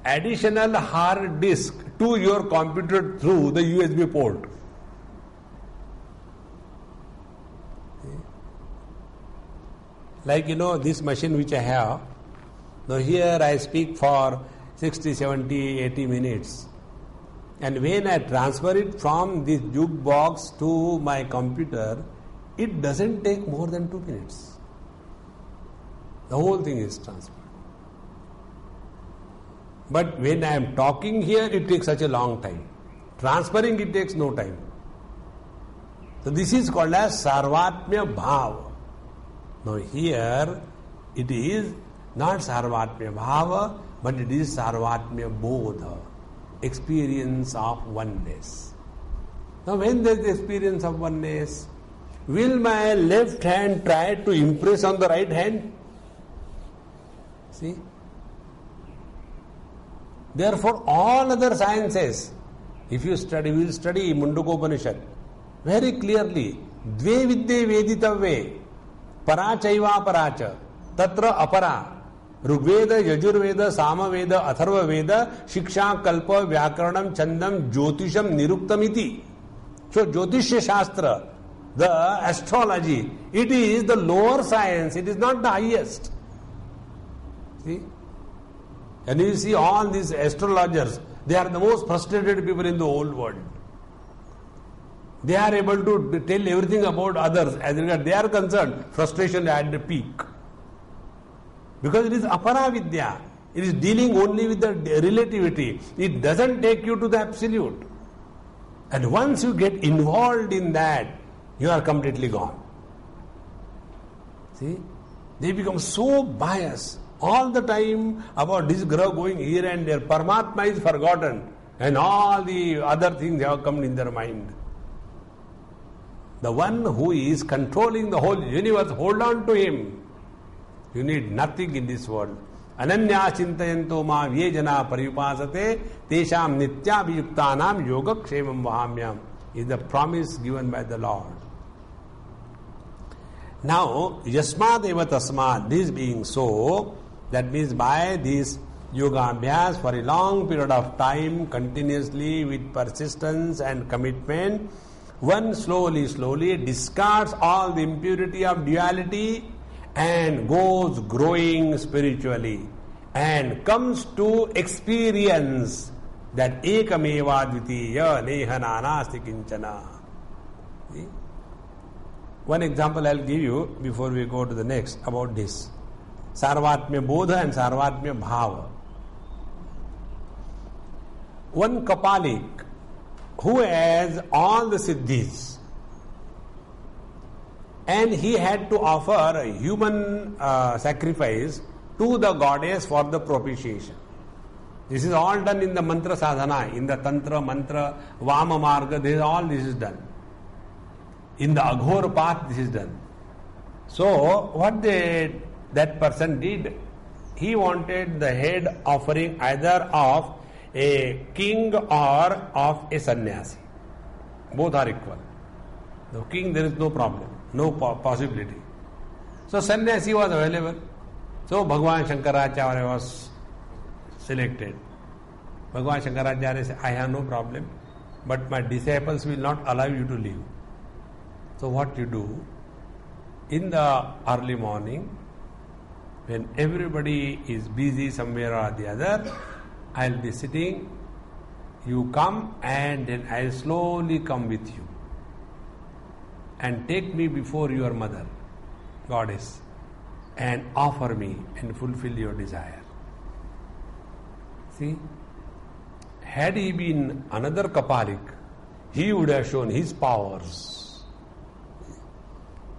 additional hard disk to your computer through the USB port. Like this machine which I have, now here I speak for 60, 70, 80 minutes. And when I transfer it from this jukebox to my computer, it doesn't take more than 2 minutes. The whole thing is transferred. But when I am talking here, it takes such a long time. Transferring it takes no time. So this is called as Sarvatmya Bhava. Now here it is not Sarvatmya Bhava, but it is Sarvatmya Bodha, experience of oneness. Now when there is experience of oneness, will my left hand try to impress on the right hand? See? Therefore all other sciences, if you study, we will study Mundakopanishad very clearly. Dve vidye veditavve. Parachaiva paracha, tatra apara, Rugveda, Yajurveda, Samaveda, Atharva Veda, Shiksha, Kalpa, Vyakaranam, Chandam, Jyotisham, Niruktamiti. So Jyotishya Shastra, the astrology, it is the lower science, it is not the highest. See? And you see all these astrologers, they are the most frustrated people in the whole world. They are able to tell everything about others as regards they are concerned. Frustration at the peak. Because it is apara vidya. It is dealing only with the relativity. It doesn't take you to the absolute. And once you get involved in that, you are completely gone. See? They become so biased all the time about this graha going here and there. Paramatma is forgotten. And all the other things have come in their mind. The one who is controlling the whole universe, hold on to him. You need nothing in this world. Ananya chintayanto ma vyejana paripasate tesham nitya viyuktanam yoga kshemam vahamyam. is the promise given by the Lord. Now, yasmad eva tasmad, this being so, that means by this yoga abhyas for a long period of time, continuously with persistence and commitment, one slowly discards all the impurity of duality and goes growing spiritually and comes to experience that ekameva dvitiya neha nanasti kinchana. See? One example I'll give you before we go to the next about this. Sarvatmya bodha and sarvatmya bhava. One kapalik who has all the siddhis and he had to offer a human sacrifice to the goddess for the propitiation. This is all done in the mantra sadhana, in the tantra, mantra, vama marga, this is done. In the aghor path, this is done. So, what that person did, he wanted the head offering either of a king or of a sannyasi. Both are equal. The king, there is no problem, no possibility. So, sannyasi was available. So, Bhagavan Shankaracharya was selected. Bhagavan Shankaracharya said, I have no problem, but my disciples will not allow you to leave. So what you do, in the early morning, when everybody is busy somewhere or the other, I'll be sitting, you come and then I'll slowly come with you and take me before your mother, goddess, and offer me and fulfill your desire. See, had he been another kapalik, he would have shown his powers.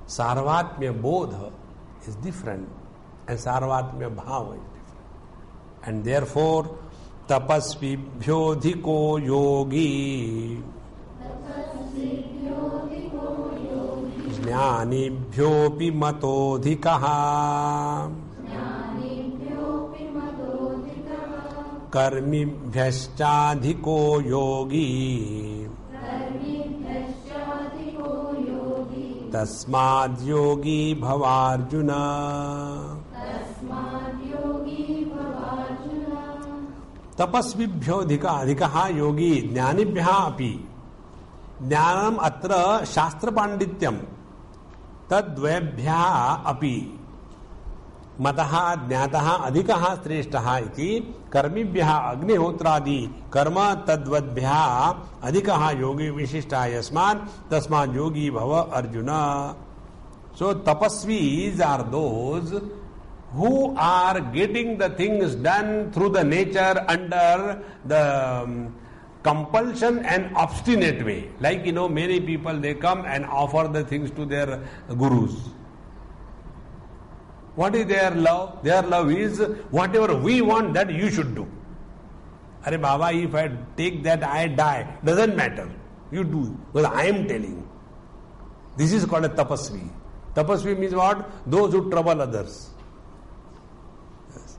Sarvatmya bodha is different and sarvatmya bhava is different. And therefore, tapasvibhyo dhiko yogi jnanibhyopi matodhikaha karmibhyascha yogi tasmad yogi bhavarjuna. Tapasvibhyo adhikaha yogi jnanibhya api. Jnanam atra shastra pandityam tadvebhya api. Mataha jnataha adhikaha shreshtaha iti karmibhya agnihotradi karma tadvadbhya adhikaha yogi vishishta yasman tasmad yogi bhava arjuna. So tapasvis are those who are getting the things done through the nature under the compulsion and obstinate way. Like, many people, they come and offer the things to their gurus. What is their love? Their love is whatever we want, that you should do. Arey Baba, if I take that, I die. Doesn't matter. You do. Because I am telling. This is called a tapasvi. Tapasvi means what? Those who trouble others. Yes.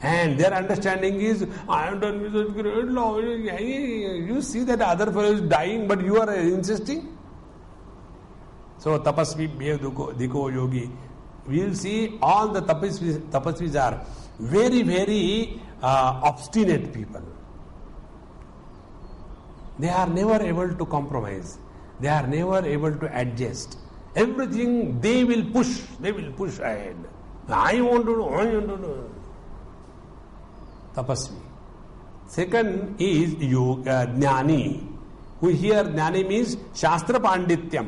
And their understanding is, I am done with such great love. You see that other fellow is dying, but you are insisting. So tapasvi diko yogi. We will see all the tapasvis are very, very obstinate people. They are never able to compromise. They are never able to adjust. Everything they will push ahead. I want to do. Tapasvi. Second is jnani. Who here jnani means shastra pandityam.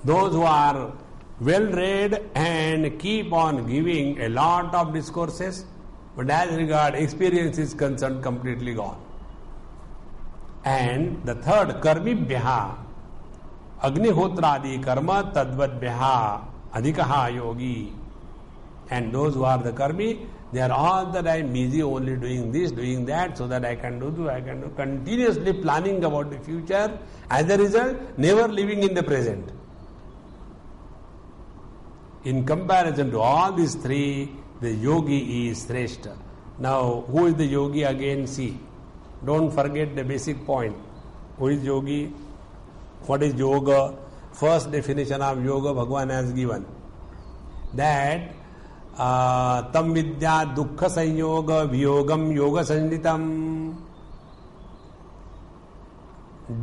Those who are well read and keep on giving a lot of discourses, but as regard experience is concerned, completely gone. And the third, karmibhya, agnihotradi karma tadvadbhya adhikaha yogi. And those who are the karmi, they are all the time busy only doing this, doing that, so that I can do, continuously planning about the future. As a result, never living in the present. In comparison to all these three, the yogi is Sreshta. Now, who is the yogi again? See, don't forget the basic point. Who is yogi? What is yoga? First definition of yoga Bhagavan has given. That tam vidya dukkha sanyoga viyogam yoga sanjitam.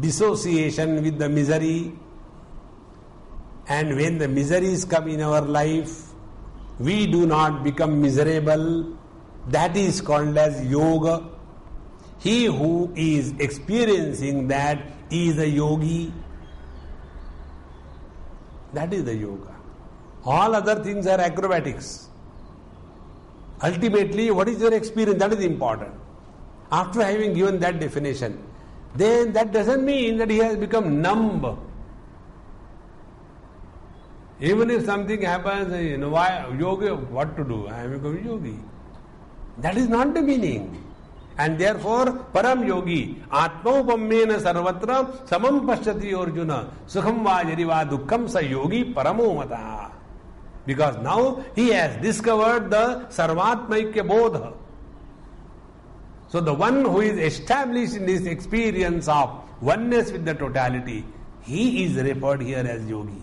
Dissociation with the misery. And when the miseries come in our life, we do not become miserable. That is called as yoga. He who is experiencing that is a yogi. That is the yoga. All other things are acrobatics. Ultimately, what is your experience? That is important. After having given that definition, then that doesn't mean that he has become numb. Even if something happens, why yogi? What to do? I am become yogi. That is not the meaning. And therefore, param yogi, atmaupammena sarvatra samam pashyati arjuna sukham va yadiva dukkham sa yogi paramo mata. Because now he has discovered the sarvatmaikya bodha. So the one who is established in this experience of oneness with the totality, he is referred here as yogi.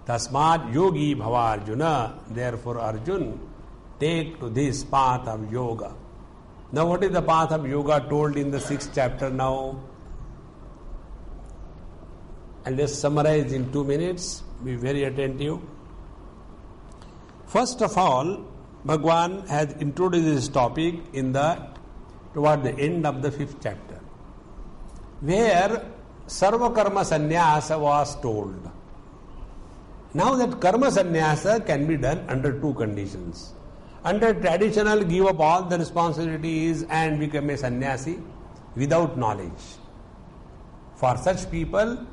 Tasmat yogi bhava Arjuna. Therefore Arjun, take to this path of yoga. Now what is the path of yoga told in the 6th chapter now? And let's summarize in 2 minutes. Be very attentive. First of all, Bhagwan has introduced this topic toward the end of the 5th chapter, where Sarva Karma Sannyasa was told. Now that Karma Sannyasa can be done under 2 conditions. Under traditional, give up all the responsibilities and become a sannyasi without knowledge. For such people,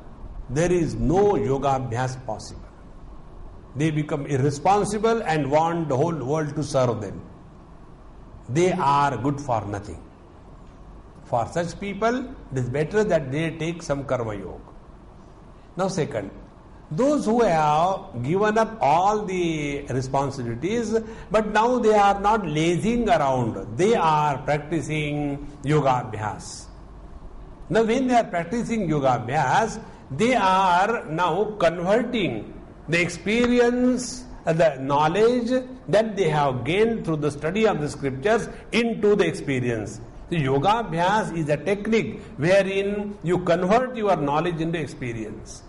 there is no yoga abhyas possible. They become irresponsible and want the whole world to serve them. They are good for nothing. For such people, it is better that they take some karma yoga. Now second, those who have given up all the responsibilities, but now they are not lazing around, they are practicing yoga abhyas. Now when they are practicing yoga abhyas, they are now converting the experience, the knowledge that they have gained through the study of the scriptures into the experience. The yoga abhyas is a technique wherein you convert your knowledge into experience.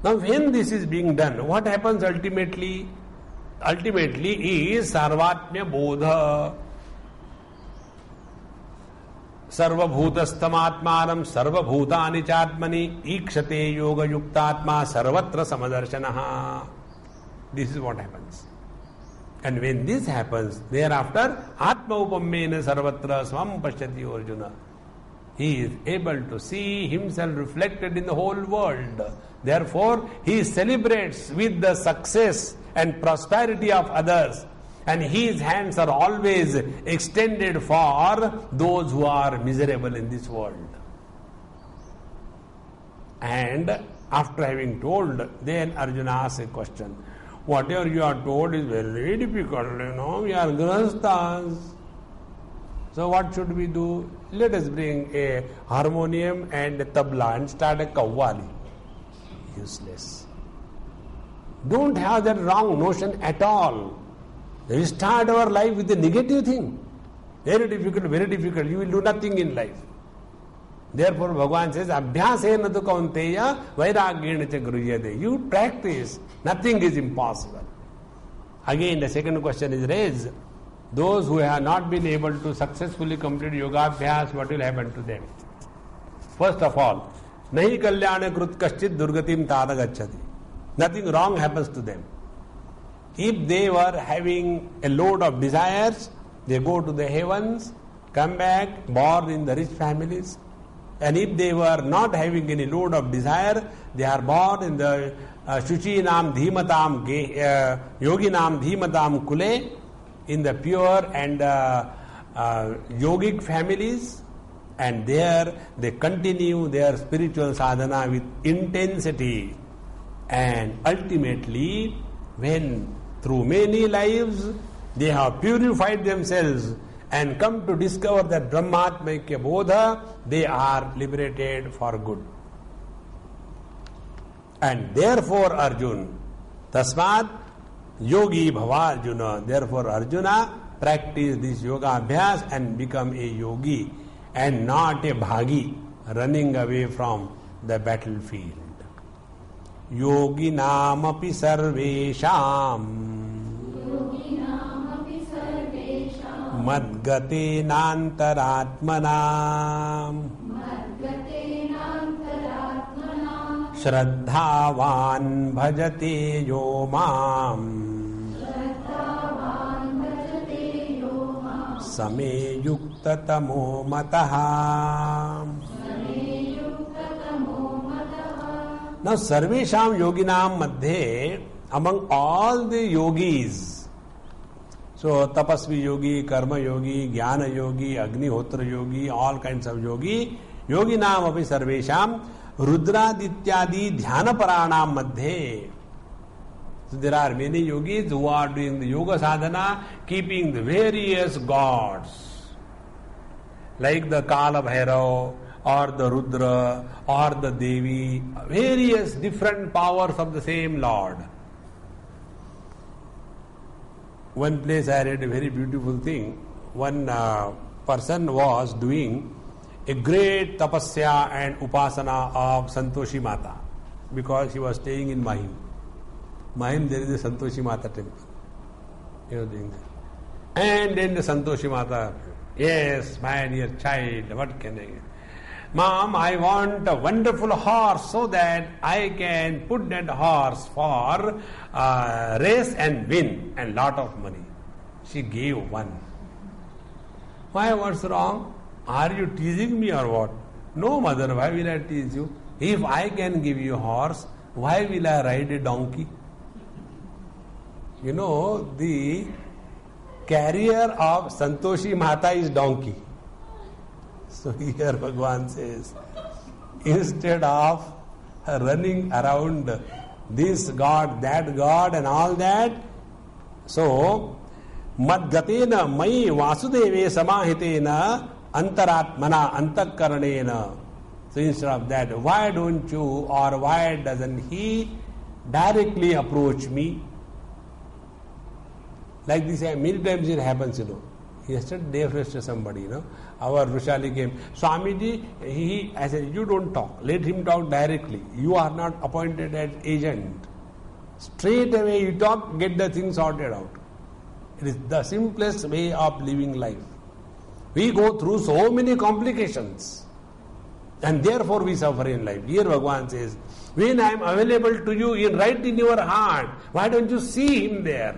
Now when this is being done, what happens ultimately? Ultimately is sarvatmya bodha. Sarvabhutastamatmanam sarvabhutani chatmani ikshate yoga yuktatma sarvatra samadarshanaha. This is what happens. And when this happens, thereafter atma upammena sarvatra swam pashyati arjuna. He is able to see himself reflected in the whole world. Therefore, he celebrates with the success and prosperity of others. And his hands are always extended for those who are miserable in this world. And after having told, then Arjuna asks a question. Whatever you are told is very difficult, we are grahasthas. So what should we do? Let us bring a harmonium and a tabla and start a kawwali. Useless. Don't have that wrong notion at all. We start our life with a negative thing. Very difficult, very difficult. You will do nothing in life. Therefore, Bhagavan says, Abhyasena tu kaunteya vairagyena cha gruhyate. You practice. Nothing is impossible. Again, the second question is raised. Those who have not been able to successfully complete yoga abhyas, what will happen to them? First of all, nahi kalyana krut kaschit durgatim tada gacchati. Nothing wrong happens to them. If they were having a load of desires, they go to the heavens, come back, born in the rich families. And if they were not having any load of desire, they are born in the Shuchinam Dhimatam, Yoginam Dhimatam Kule, in the pure and yogic families. And there they continue their spiritual sadhana with intensity. And ultimately, when through many lives they have purified themselves and come to discover that Brahmatmaikya Bodha, they are liberated for good. And therefore Arjuna, Tasmat Yogi Bhava Arjuna, therefore Arjuna, practice this yoga abhyas and become a yogi and not a bhagi running away from the battlefield. Yogi namapi sarvesham madgate nantaratmanam shraddhavan bhajate yo mam Same yukta tamo mataha. Now, Sarvesham Yoginam Madhe, among all the yogis, so Tapasvi Yogi, Karma Yogi, Jnana Yogi, Agnihotra Yogi, all kinds of yogi, Yoginam api Sarvesham, Rudradityadi Dhyana Paranam Madhe. So there are many yogis who are doing the yoga sadhana, keeping the various gods, like the Kala Bhairav, or the Rudra, or the Devi, various different powers of the same Lord. One place I read a very beautiful thing. One person was doing a great tapasya and upasana of Santoshi Mata because he was staying in Mahim. Mahim, there is a Santoshi Mata temple. You know, doing that. And then the Santoshi Mata, yes, my dear child, what can I get? Mom, I want a wonderful horse so that I can put that horse for race and win and lot of money. She gave one. Why, what's wrong? Are you teasing me or what? No, mother, why will I tease you? If I can give you a horse, why will I ride a donkey? You know, the carrier of Santoshi Mata is donkey. So here Bhagavan says, instead of running around this God, that God and all that, so Madgatena Mai Vasudeve Samahitena Antaratmana Antakaranena. So instead of that, why don't you or why doesn't he directly approach me? Like this, many times it happens, you know. Yesterday, day after somebody, you know, our Vrushali came. Swamiji, I said, you don't talk. Let him talk directly. You are not appointed as agent. Straight away you talk, get the thing sorted out. It is the simplest way of living life. We go through so many complications. And therefore we suffer in life. Here Bhagavan says, when I am available to you right in your heart, why don't you see him there?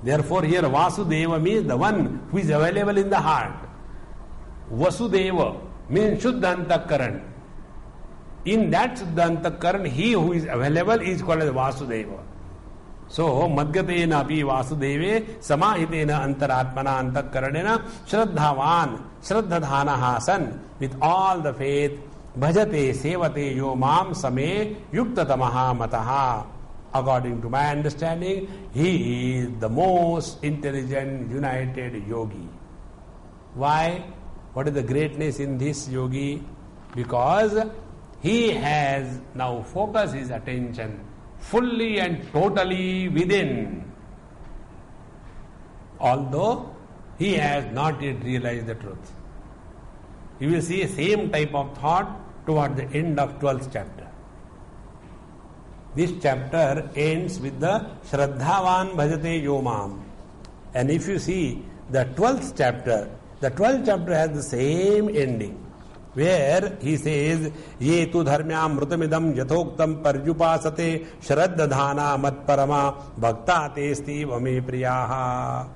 Therefore here Vasudeva means the one who is available in the heart. Vasudeva means Shuddha Antakaran. In that Shuddha Antakaran, he who is available is called as Vasudeva. So Madgatena api Vasudeve Samahitena Antaratmana Antakaranena Shraddhavan Shraddhadhana Hasan, with all the faith, Bhajate Sevate Yo Mam Same Yuktatamaha Mataha. According to my understanding, he is the most intelligent, united yogi. Why? What is the greatness in this yogi? Because he has now focused his attention fully and totally within. Although he has not yet realized the truth. You will see the same type of thought toward the end of 12th chapter. This chapter ends with the Shraddhavan Bhajate Yomam. And if you see the 12th chapter has the same ending, where he says, Ye tu dharmyam mrutamidam yathoktam parjupasate shraddhadhana matparama bhakta testi vame priyaha.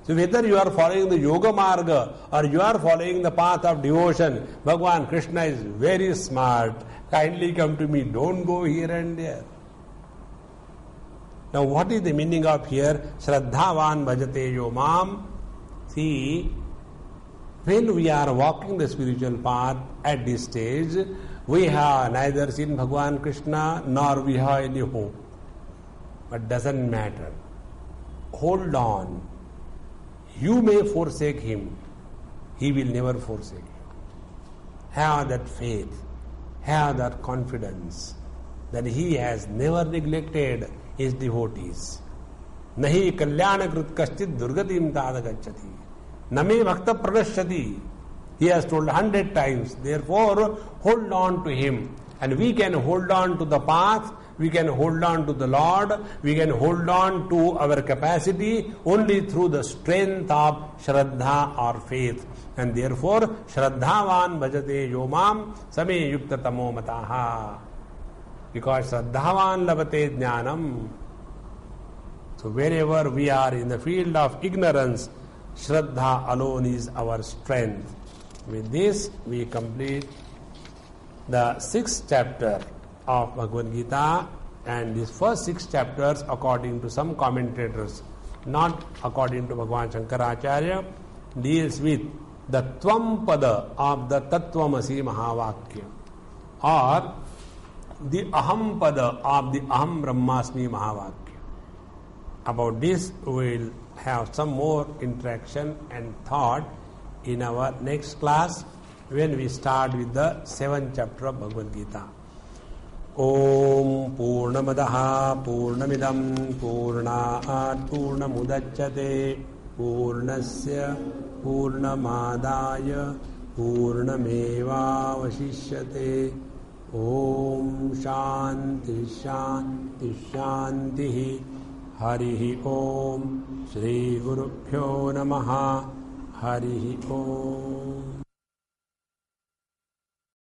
So whether you are following the yoga marga or you are following the path of devotion, Bhagavan Krishna is very smart. Kindly come to me, don't go here and there. Now what is the meaning of here? Shraddhavan bhajate yomam. See, when we are walking the spiritual path at this stage, we have neither seen Bhagavan Krishna nor we have any hope. But doesn't matter. Hold on. You may forsake him, he will never forsake you. Have that faith, have that confidence that he has never neglected his devotees. Nahi kalyanakrit kaschit durgatim tadagacchati. Name bhakta pranashyati. He has told 100 times. Therefore, hold on to him. And we can hold on to the path, we can hold on to the Lord, we can hold on to our capacity only through the strength of Shraddha or faith. And therefore, Shraddhavan bhajate yomam same yukta tamo mataha. Because Shraddhavan labate jnanam. So wherever we are in the field of ignorance, Shraddha alone is our strength. With this, we complete the 6th chapter of Bhagavad Gita, and these first 6 chapters, according to some commentators, not according to Bhagavan Shankaracharya, deals with the Tvam Pada of the Tattvamasi Mahavakya, or the Aham Pada of the Aham Brahmasmi Mahavakya. About this, we will have some more interaction and thought in our next class when we start with the 7th chapter of Bhagavad Gita. Om Purnamadaha Purnamidam Purnaat Purnamudachyate Purnasya Purnamadaya Purnameva Vashishyate. Om Shanti Shanti Shanti. Harihi Om. Shri Gurubhyo Namaha. Harihi Om.